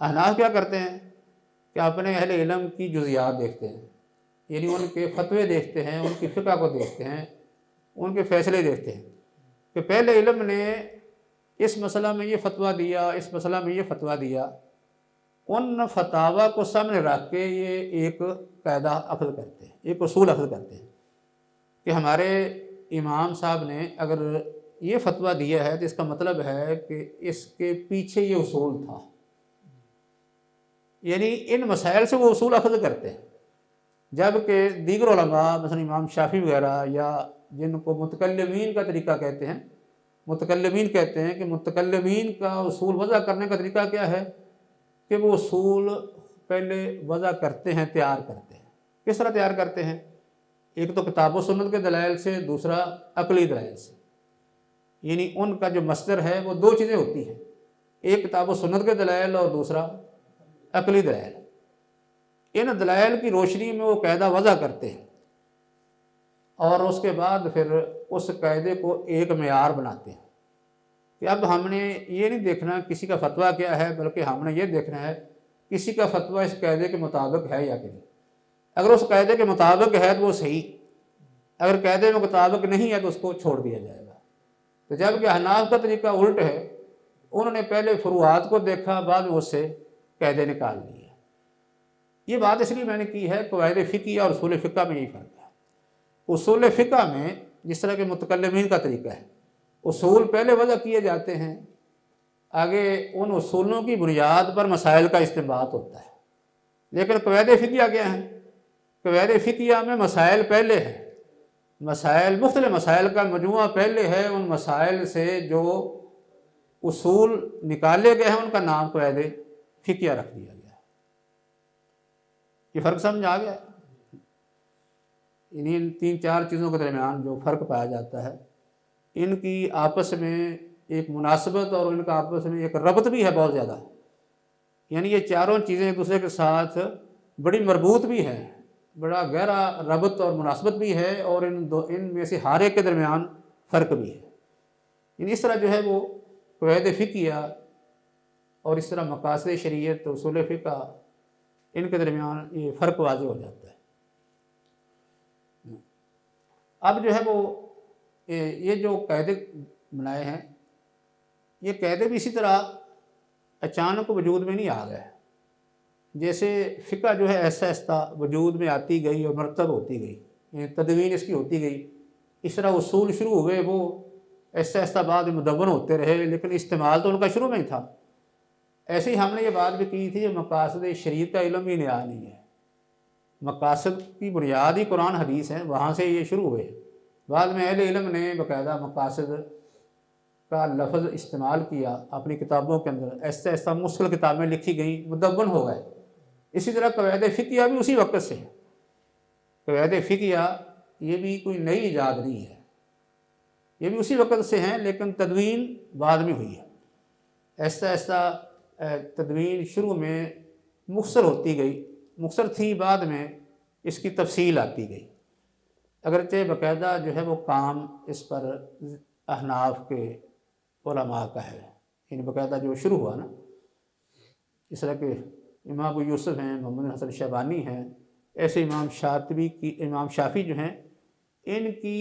احناف کیا کرتے ہیں کہ اپنے اہل علم کی جزیات دیکھتے ہیں، یعنی ان کے فتوے دیکھتے ہیں، ان کی فقہ کو دیکھتے ہیں، ان کے فیصلے دیکھتے ہیں کہ پہلے علم نے اس مسئلہ میں یہ فتویٰ دیا، اس مسئلہ میں یہ فتویٰ دیا، ان فتاویٰ کو سامنے رکھ کے یہ ایک قاعدہ اخذ کرتے ہیں، ایک اصول اخذ کرتے ہیں کہ ہمارے امام صاحب نے اگر یہ فتویٰ دیا ہے تو اس کا مطلب ہے کہ اس کے پیچھے یہ اصول تھا، یعنی ان مسائل سے وہ اصول اخذ کرتے ہیں، جبکہ دیگر علماء مثلا امام شافعی وغیرہ یا جن کو متکلمین کا طریقہ کہتے ہیں، متکلمین کہتے ہیں کہ متکلمین کا اصول وضع کرنے کا طریقہ کیا ہے کہ وہ اصول پہلے وضع کرتے ہیں، تیار کرتے ہیں۔ کس طرح تیار کرتے ہیں؟ ایک تو کتاب و سنت کے دلائل سے، دوسرا عقلی دلائل سے، یعنی ان کا جو مصدر ہے وہ دو چیزیں ہوتی ہیں، ایک کتاب و سنت کے دلائل اور دوسرا عقلی دلائل۔ ان دلائل کی روشنی میں وہ قاعدہ وضع کرتے ہیں اور اس کے بعد پھر اس قاعدے کو ایک معیار بناتے ہیں کہ اب ہم نے یہ نہیں دیکھنا کسی کا فتویٰ کیا ہے، بلکہ ہم نے یہ دیکھنا ہے کسی کا فتویٰ اس قاعدے کے مطابق ہے یا کہ نہیں۔ اگر اس قاعدے کے مطابق ہے تو وہ صحیح، اگر قاعدے کے مطابق نہیں ہے تو اس کو چھوڑ دیا جائے گا۔ تو جبکہ احناف کا طریقہ الٹ ہے، انہوں نے پہلے فروعات کو دیکھا، بعد میں اس سے قاعدے نکال لیے۔ یہ بات اس لیے میں نے کی ہے، قواعد فقہیہ اور اصول فقہ میں یہی فرق ہے۔ اصول فقہ میں جس طرح کے متکلمین کا طریقہ ہے، اصول پہلے وضع کیے جاتے ہیں، آگے ان اصولوں کی بنیاد پر مسائل کا استنباط ہوتا ہے۔ لیکن قواعد فقہیہ کیا ہیں؟ قواعد فقہیہ میں مسائل پہلے ہیں، مسائل مختلف مسائل کا مجموعہ پہلے ہے، ان مسائل سے جو اصول نکالے گئے ہیں ان کا نام قواعد فقہیہ رکھ دیا گیا۔ یہ فرق سمجھ آ گیا؟ ان تین چار چیزوں کے درمیان جو فرق پایا جاتا ہے، ان کی آپس میں ایک مناسبت اور ان کا آپس میں ایک ربط بھی ہے بہت زیادہ، یعنی یہ چاروں چیزیں ایک دوسرے کے ساتھ بڑی مربوط بھی ہیں، بڑا گہرا ربط اور مناسبت بھی ہے، اور ان میں سے ہر ایک کے درمیان فرق بھی ہے۔ یعنی اس طرح جو ہے وہ قواعد فقہیہ اور اس طرح مقاصد شریعت، اصول فقہ، ان کے درمیان یہ فرق واضح ہو جاتا ہے۔ اب جو ہے وہ یہ جو قاعدے بنائے ہیں، یہ قاعدے بھی اسی طرح اچانک وجود میں نہیں آ گئے، جیسے فقہ جو ہے ایسا ایسا وجود میں آتی گئی اور مرتب ہوتی گئی، یعنی تدوین اس کی ہوتی گئی، اس طرح اصول شروع ہوئے، وہ ایسا ایسا بعد میں مدون ہوتے رہے، لیکن استعمال تو ان کا شروع میں ہی تھا۔ ایسے ہی ہم نے یہ بات بھی کی تھی کہ مقاصد شریعت کا علم بھی نیا نہیں ہے، مقاصد کی بنیاد ہی قرآن حدیث ہے، وہاں سے یہ شروع ہوئے۔ بعد میں اہل علم نے باقاعدہ مقاصد کا لفظ استعمال کیا اپنی کتابوں کے اندر، ایسا ایسا مشکل کتابیں لکھی گئیں، مدون ہو گئے۔ اسی طرح قواعد فقہیہ بھی اسی وقت سے ہے، قواعد فقہیہ یہ بھی کوئی نئی ایجاد نہیں ہے، یہ بھی اسی وقت سے ہیں، لیکن تدوین بعد میں ہوئی ہے۔ ایسا ایسا تدوین شروع میں مختصر ہوتی گئی، مختصر تھی، بعد میں اس کی تفصیل آتی گئی، اگرچہ باقاعدہ جو ہے وہ کام اس پر احناف کے علماء کا ہے، یعنی باقاعدہ جو شروع ہوا نا، اس طرح کہ امام ابو یوسف ہیں، محمد حسن شیبانی ہیں، ایسے امام شافعی جو ہیں، ان کی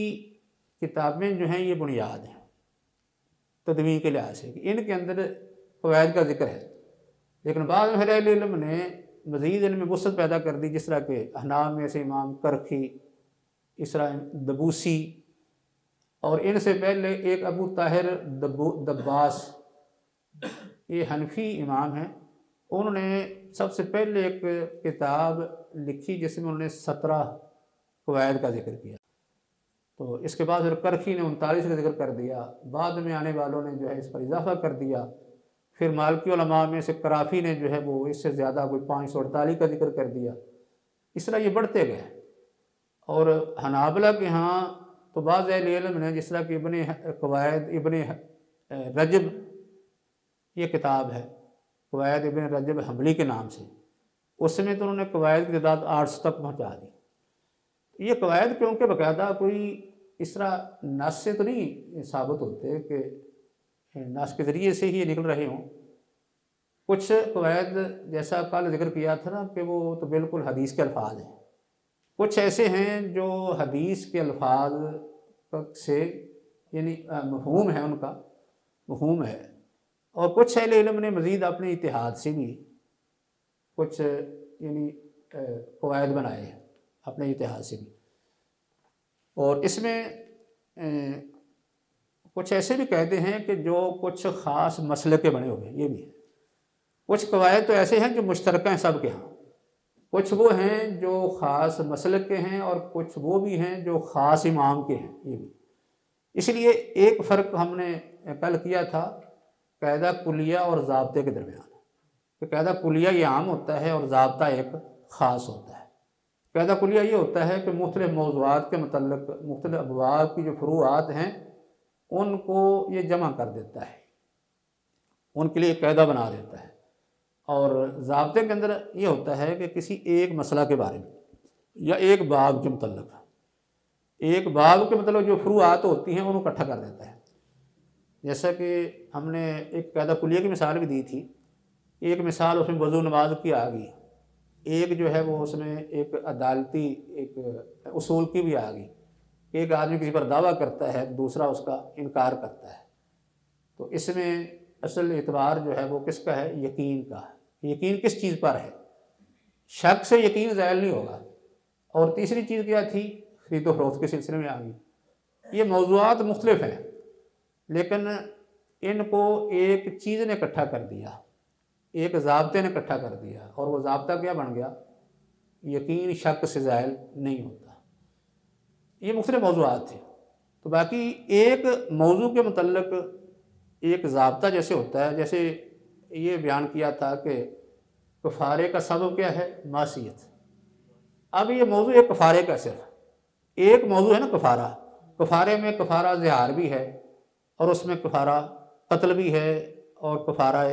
کتابیں جو ہیں یہ بنیاد ہیں تدوین کے لحاظ سے، ان کے اندر قواعد کا ذکر ہے۔ لیکن بعد میں اہل علم نے مزید علم میں وسعت پیدا کر دی، جس طرح کہ احناف میں سے امام کرخی، اس طرح دبوسی، اور ان سے پہلے ایک ابو طاہر دباس، یہ حنفی امام ہیں، انہوں نے سب سے پہلے ایک کتاب لکھی جس میں انہوں نے 17 قواعد کا ذکر کیا۔ تو اس کے بعد پھر کرخی نے 39 کا ذکر کر دیا، بعد میں آنے والوں نے جو ہے اس پر اضافہ کر دیا، پھر مالکی علماء میں سے کرافی نے جو ہے وہ اس سے زیادہ کوئی 548 کا ذکر کر دیا۔ اس طرح یہ بڑھتے گئے، اور حنابلہ کے ہاں تو بعض اہل علم نے، جس طرح کہ ابن رجب، یہ کتاب ہے قواعد ابن رجب حنبلی کے نام سے، اس میں تو انہوں نے قواعد کی تعداد 800 تک پہنچا دی۔ یہ قواعد کیونکہ باقاعدہ کوئی اس طرح نص سے تو نہیں ثابت ہوتے کہ نص کے ذریعے سے ہی یہ نکل رہے ہوں، کچھ قواعد جیسا کل ذکر کیا تھا نا کہ وہ تو بالکل حدیث کے الفاظ ہیں، کچھ ایسے ہیں جو حدیث کے الفاظ سے یعنی مفہوم ہے، ان کا مفہوم ہے، اور کچھ اہل علم نے مزید اپنے اتحاد سے بھی کچھ یعنی قواعد بنائے ہیں اپنے اتحاد سے بھی، اور اس میں کچھ ایسے بھی کہتے ہیں کہ جو کچھ خاص مسئلے کے بنے ہوئے، یہ بھی ہے۔ کچھ قواعد تو ایسے ہیں جو مشترکہ ہیں سب کے ہاں، کچھ وہ ہیں جو خاص مسلک کے ہیں، اور کچھ وہ بھی ہیں جو خاص امام کے ہیں، یہ بھی۔ اس لیے ایک فرق ہم نے کل کیا تھا قاعدہ کلیہ اور ضابطے کے درمیان، کہ قاعدہ کلیہ یہ عام ہوتا ہے اور ضابطہ ایک خاص ہوتا ہے۔ قاعدہ کلیہ یہ ہوتا ہے کہ مختلف موضوعات کے متعلق مختلف ابواب کی جو فروعات ہیں ان کو یہ جمع کر دیتا ہے، ان کے لیے ایک قاعدہ بنا دیتا ہے، اور ضابطے کے اندر یہ ہوتا ہے کہ کسی ایک مسئلہ کے بارے میں یا ایک باب کے متعلق، ایک باب کے مطلب جو فروعات ہوتی ہیں ان کو اکٹھا کر دیتا ہے۔ جیسا کہ ہم نے ایک قاعدہ کلیہ کی مثال بھی دی تھی، ایک مثال اس میں وضو نماز کی آ گئی، ایک جو ہے وہ اس میں ایک عدالتی ایک اصول کی بھی آ گئی کہ ایک آدمی کسی پر دعویٰ کرتا ہے دوسرا اس کا انکار کرتا ہے، تو اس میں اصل اعتبار جو ہے وہ کس کا ہے؟ یقین کا ہے۔ یقین کس چیز پر ہے؟ شک سے یقین زائل نہیں ہوگا۔ اور تیسری چیز کیا تھی؟ خرید و فروخت کے سلسلے میں آ گئی۔ یہ موضوعات مختلف ہیں لیکن ان کو ایک چیز نے اکٹھا کر دیا، ایک ضابطے نے اکٹھا کر دیا، اور وہ ضابطہ کیا بن گیا؟ یقین شک سے زائل نہیں ہوتا۔ یہ مختلف موضوعات تھے، تو باقی ایک موضوع کے متعلق ایک ضابطہ جیسے ہوتا ہے، جیسے یہ بیان کیا تھا کہ کفارے کا سبب کیا ہے؟ معصیت۔ اب یہ موضوع ایک کفارے کا صرف ایک موضوع ہے نا، کفارہ۔ کفارے میں کفارہ زہار بھی ہے، اور اس میں کفارہ قتل بھی ہے، اور کفارہ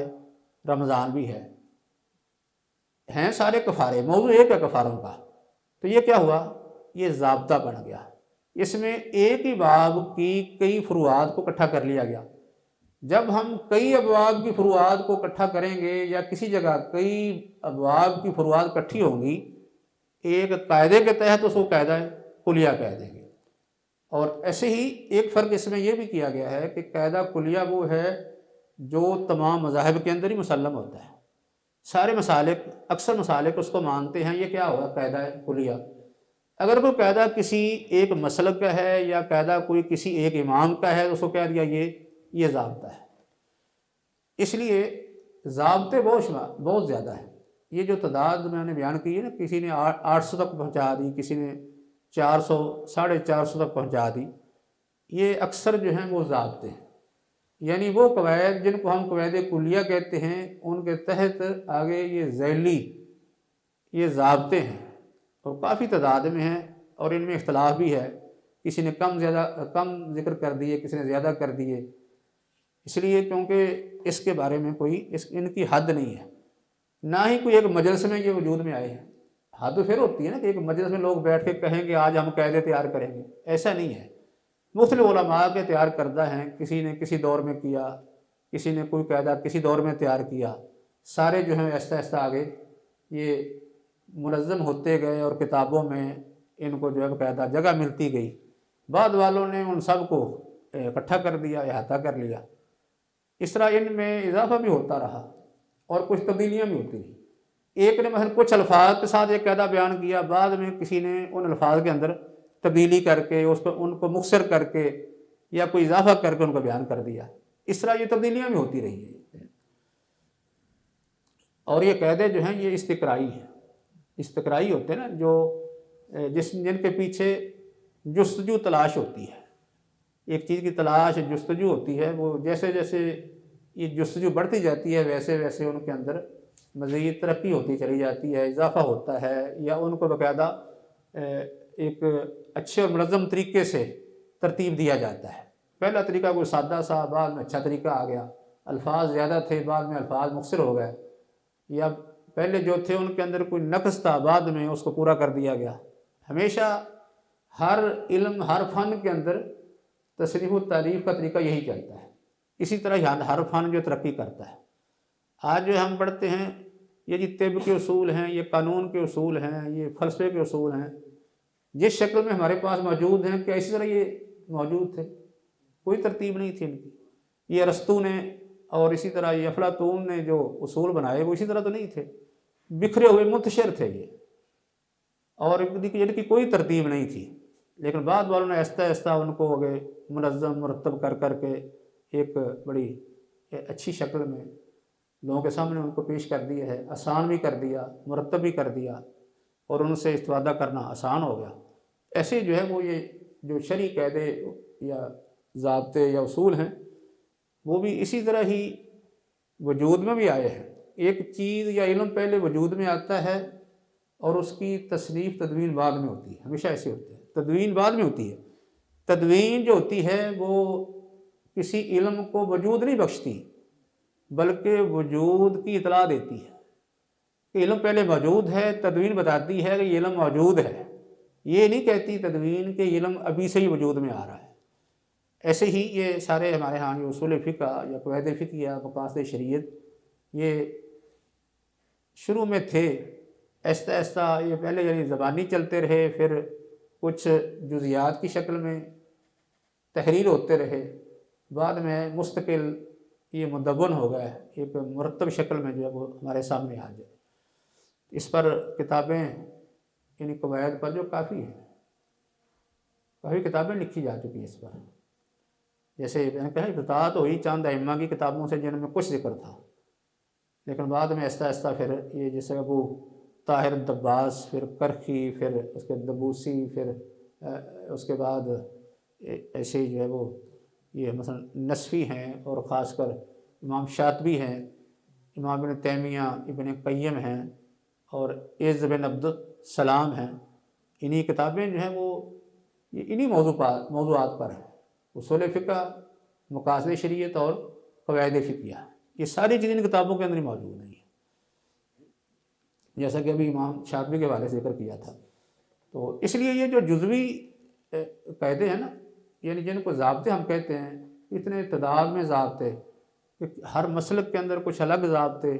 رمضان بھی ہے، ہیں سارے کفارے، موضوع ایک ہے کفاروں کا۔ تو یہ کیا ہوا؟ یہ ضابطہ بن گیا، اس میں ایک ہی باب کی کئی فروعات کو اکٹھا کر لیا گیا۔ جب ہم کئی ابواب کی فروعات کو اکٹھا کریں گے یا کسی جگہ کئی ابواب کی فروعات اکٹھی ہوں گی ایک قاعدے کے تحت، اس کو قاعدہ کلیہ کہہ دیں گے۔ اور ایسے ہی ایک فرق اس میں یہ بھی کیا گیا ہے کہ قاعدہ کلیہ وہ ہے جو تمام مذاہب کے اندر ہی مسلم ہوتا ہے، سارے مسالک اکثر مسالک اس کو مانتے ہیں، یہ کیا ہوا؟ قاعدہ کلیہ۔ اگر کوئی قاعدہ کسی ایک مسلک کا ہے یا قاعدہ کوئی کسی ایک امام کا ہے تو اس کو کہہ دیا یہ ضابطہ ہے۔ اس لیے ضابطے بہت زیادہ ہیں۔ یہ جو تعداد میں نے بیان کی ہے نا، کسی نے 800 تک پہنچا دی، کسی نے 400 450 تک پہنچا دی، یہ اکثر جو ہیں وہ ضابطے ہیں، یعنی وہ قواعد جن کو ہم قواعد کلیہ کہتے ہیں ان کے تحت آگے یہ ذیلی یہ ضابطے ہیں، اور کافی تعداد میں ہیں، اور ان میں اختلاف بھی ہے، کسی نے کم ذکر کر دیے، کسی نے زیادہ کر دیے، اس لیے کیونکہ اس کے بارے میں کوئی ان کی حد نہیں ہے، نہ ہی کوئی ایک مجلس میں یہ وجود میں آئے ہیں۔ حد پھر ہوتی ہے نا کہ ایک مجلس میں لوگ بیٹھ کے کہیں گے آج ہم قاعدے تیار کریں گے، ایسا نہیں ہے۔ مختلف علماء کے تیار کردہ ہیں، کسی نے کسی دور میں کیا، کسی نے کوئی قاعدہ کسی دور میں تیار کیا، سارے جو ہیں آہستہ آہستہ آگے یہ منظم ہوتے گئے، اور کتابوں میں ان کو جو ہے باقاعدہ جگہ ملتی گئی، بعد والوں نے ان سب کو اکٹھا کر دیا، احاطہ کر لیا۔ اس طرح ان میں اضافہ بھی ہوتا رہا اور کچھ تبدیلیاں بھی ہوتی رہیں۔ ایک نے مثلا کچھ الفاظ کے ساتھ ایک قاعدہ بیان کیا، بعد میں کسی نے ان الفاظ کے اندر تبدیلی کر کے ان کو مختصر کر کے یا کوئی اضافہ کر کے ان کو بیان کر دیا۔ اس طرح یہ تبدیلیاں بھی ہوتی رہی ہیں، اور یہ قاعدے جو ہیں یہ استقرائی ہیں، استقرائی ہوتے ہیں نا، جن کے پیچھے جستجو تلاش ہوتی ہے، ایک چیز کی تلاش جستجو ہوتی ہے، وہ جیسے جیسے یہ جستجو بڑھتی جاتی ہے ویسے ویسے ان کے اندر مزید ترقی ہوتی چلی جاتی ہے، اضافہ ہوتا ہے، یا ان کو باقاعدہ ایک اچھے اور منظم طریقے سے ترتیب دیا جاتا ہے۔ پہلا طریقہ کوئی سادہ سا، بعد میں اچھا طریقہ آ گیا، الفاظ زیادہ تھے بعد میں الفاظ مختصر ہو گئے، یا پہلے جو تھے ان کے اندر کوئی نقص تھا بعد میں اس کو پورا کر دیا گیا۔ ہمیشہ ہر علم ہر فن کے اندر تصریف و تعریف کا طریقہ یہی چلتا ہے، اسی طرح ہر فن جو ترقی کرتا ہے۔ آج جو ہم پڑھتے ہیں یہ جی طب کے اصول ہیں، یہ قانون کے اصول ہیں، یہ فلسفے کے اصول ہیں، جس شکل میں ہمارے پاس موجود ہیں کیا اسی طرح یہ موجود تھے؟ کوئی ترتیب نہیں تھی ان کی۔ یہ ارسطو نے اور اسی طرح یہ افلاطون نے جو اصول بنائے وہ اسی طرح تو نہیں تھے، بکھرے ہوئے منتشر تھے یہ، اور ان کی کوئی ترتیب نہیں تھی۔ لیکن بعد والوں نے آہستہ آہستہ ان کو آگے منظم مرتب کر کر کے ایک بڑی اچھی شکل میں لوگوں کے سامنے ان کو پیش کر دیا ہے، آسان بھی کر دیا، مرتب بھی کر دیا، اور ان سے استفادہ کرنا آسان ہو گیا۔ ایسے جو ہے وہ یہ جو شرعی قاعدے یا ضابطے یا اصول ہیں وہ بھی اسی طرح ہی وجود میں بھی آئے ہیں۔ ایک چیز یا علم پہلے وجود میں آتا ہے اور اس کی تصنیف تدوین بعد میں ہوتی ہے، ہمیشہ ایسے ہوتے ہیں، تدوین بعد میں ہوتی ہے۔ تدوین جو ہوتی ہے وہ کسی علم کو وجود نہیں بخشتی بلکہ وجود کی اطلاع دیتی ہے کہ علم پہلے موجود ہے، تدوین بتاتی ہے کہ یہ علم موجود ہے، یہ نہیں کہتی تدوین کہ علم ابھی سے ہی وجود میں آ رہا ہے۔ ایسے ہی یہ سارے ہمارے ہاں یہ اصول فقہ یا قواعد فقہ یا مقاصد شریعت یہ شروع میں تھے، آہستہ آہستہ یہ پہلے یعنی زبانی چلتے رہے، پھر کچھ جزیات کی شکل میں تحریر ہوتے رہے، بعد میں مستقل یہ مدون ہو گیا، ایک مرتب شکل میں جو ہے وہ ہمارے سامنے آ جائے۔ اس پر کتابیں یعنی قواعد پر جو کافی کتابیں لکھی جا چکی ہیں اس پر، جیسے میں نے کہا ابتدا تو ہوئی چاند ائمہ کی کتابوں سے جن میں کچھ ذکر تھا، لیکن بعد میں آہستہ آہستہ پھر یہ جیسے ابو طاہر الدباس، پھر کرخی، پھر اس کے دبوسی، پھر اس کے بعد ایسے ہی جو ہے وہ یہ مثلا نصفی ہیں، اور خاص کر امام شاطبی ہیں، امام ابن تیمیہ، ابن قیم ہیں، اور عز بن عبد السلام ہیں۔ انہی کتابیں جو ہیں وہ انہی موضوعات پر ہیں، اصول فقہ، مقاصد شریعت اور قواعد فقہیہ، یہ ساری چیزیں ان کتابوں کے اندر ہی موجود ہیں، جیسا کہ ابھی امام شاطبی کے حوالے سے ذکر کیا تھا۔ تو اس لیے یہ جو جزوی قاعدے ہیں نا، یعنی جن کو ضابطے ہم کہتے ہیں، اتنے تعداد میں ضابطے کہ ہر مسلک کے اندر کچھ الگ ضابطے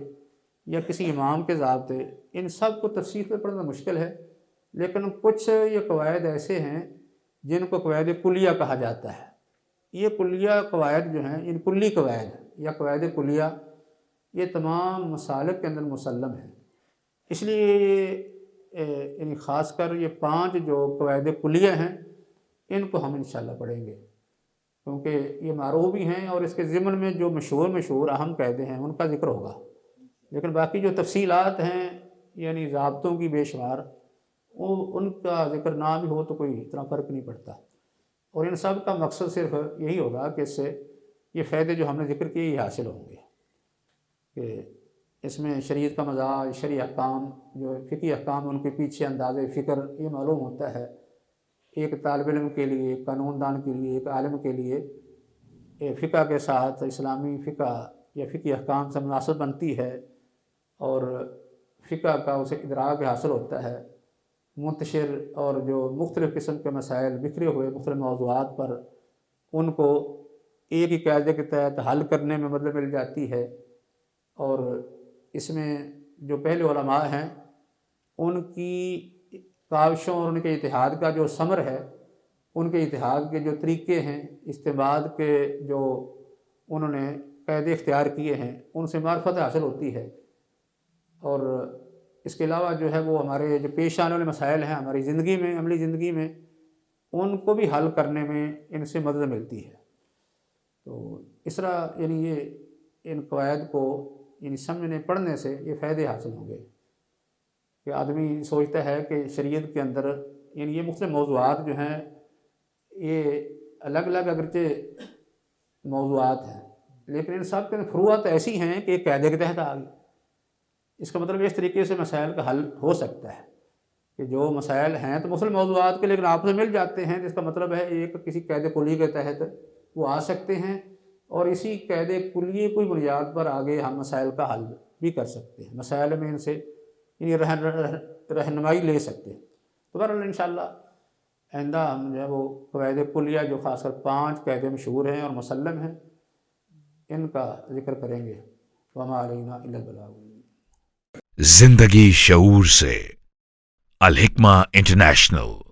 یا کسی امام کے ضابطے، ان سب کو تفصیل پہ پڑھنا مشکل ہے، لیکن کچھ یہ قواعد ایسے ہیں جن کو قواعد کلیہ کہا جاتا ہے۔ یہ کلیہ قواعد جو ہیں، ان کلی قواعد یا قواعد کلیہ یہ تمام مسالک کے اندر مسلم ہیں۔ اس لیے یعنی خاص کر یہ 5 جو قواعد کلیہ ہیں ان کو ہم انشاءاللہ پڑھیں گے، کیونکہ یہ معروف بھی ہیں، اور اس کے ضمن میں جو مشہور اہم قاعدے ہیں ان کا ذکر ہوگا، لیکن باقی جو تفصیلات ہیں یعنی ضابطوں کی بے شمار، ان کا ذکر نہ بھی ہو تو کوئی اتنا فرق نہیں پڑتا، اور ان سب کا مقصد صرف یہی ہوگا کہ اس سے یہ فائدے جو ہم نے ذکر کیے یہ حاصل ہوں گے، کہ اس میں شریعت کا مزاج، شرعی احکام، جو فقہی احکام ان کے پیچھے انداز فکر یہ معلوم ہوتا ہے ایک طالب علم کے لیے، ایک قانون دان کے لیے، ایک عالم کے لیے فقہ کے ساتھ اسلامی فقہ یا فقہی احکام سے مناسب بنتی ہے، اور فقہ کا اسے ادراک حاصل ہوتا ہے، منتشر اور جو مختلف قسم کے مسائل بکھرے ہوئے مختلف موضوعات پر ان کو ایک ہی قاعدے کے تحت حل کرنے میں مدد مل جاتی ہے، اور اس میں جو پہلے علماء ہیں ان کی کاوشوں اور ان کے اتحاد کا جو ثمر ہے، ان کے اتحاد کے جو طریقے ہیں، استنباط کے جو انہوں نے قاعدے اختیار کیے ہیں، ان سے معرفت حاصل ہوتی ہے، اور اس کے علاوہ جو ہے وہ ہمارے جو پیش آنے والے مسائل ہیں ہماری زندگی میں، عملی زندگی میں، ان کو بھی حل کرنے میں ان سے مدد ملتی ہے۔ تو اس طرح یعنی یہ ان قواعد کو یعنی سمجھنے پڑھنے سے یہ فائدے حاصل ہوں گے، کہ آدمی سوچتا ہے کہ شریعت کے اندر یعنی یہ مختلف موضوعات جو ہیں یہ الگ الگ اگرچہ موضوعات ہیں، لیکن ان سب کے فروعات ایسی ہیں کہ ایک قاعدے کے تحت آ گئی۔ اس کا مطلب اس طریقے سے مسائل کا حل ہو سکتا ہے کہ جو مسائل ہیں تو مختلف موضوعات کے لیکن آپس میں مل جاتے ہیں، جس کا مطلب ہے ایک کسی قاعدے کلی کے تحت وہ آ سکتے ہیں، اور اسی قاعدے کلیے کی بنیاد پر آگے ہم مسائل کا حل بھی کر سکتے ہیں، مسائل میں ان سے یعنی رہنمائی لے سکتے ہیں۔ تو بہرحال انشاءاللہ آئندہ ہم جو ہے وہ قواعد کلیہ جو خاص کر 5 قاعدے مشہور ہیں اور مسلم ہیں ان کا ذکر کریں گے۔ وما علینا الا البلاغ۔ زندگی شعور سے، الحکمہ انٹرنیشنل۔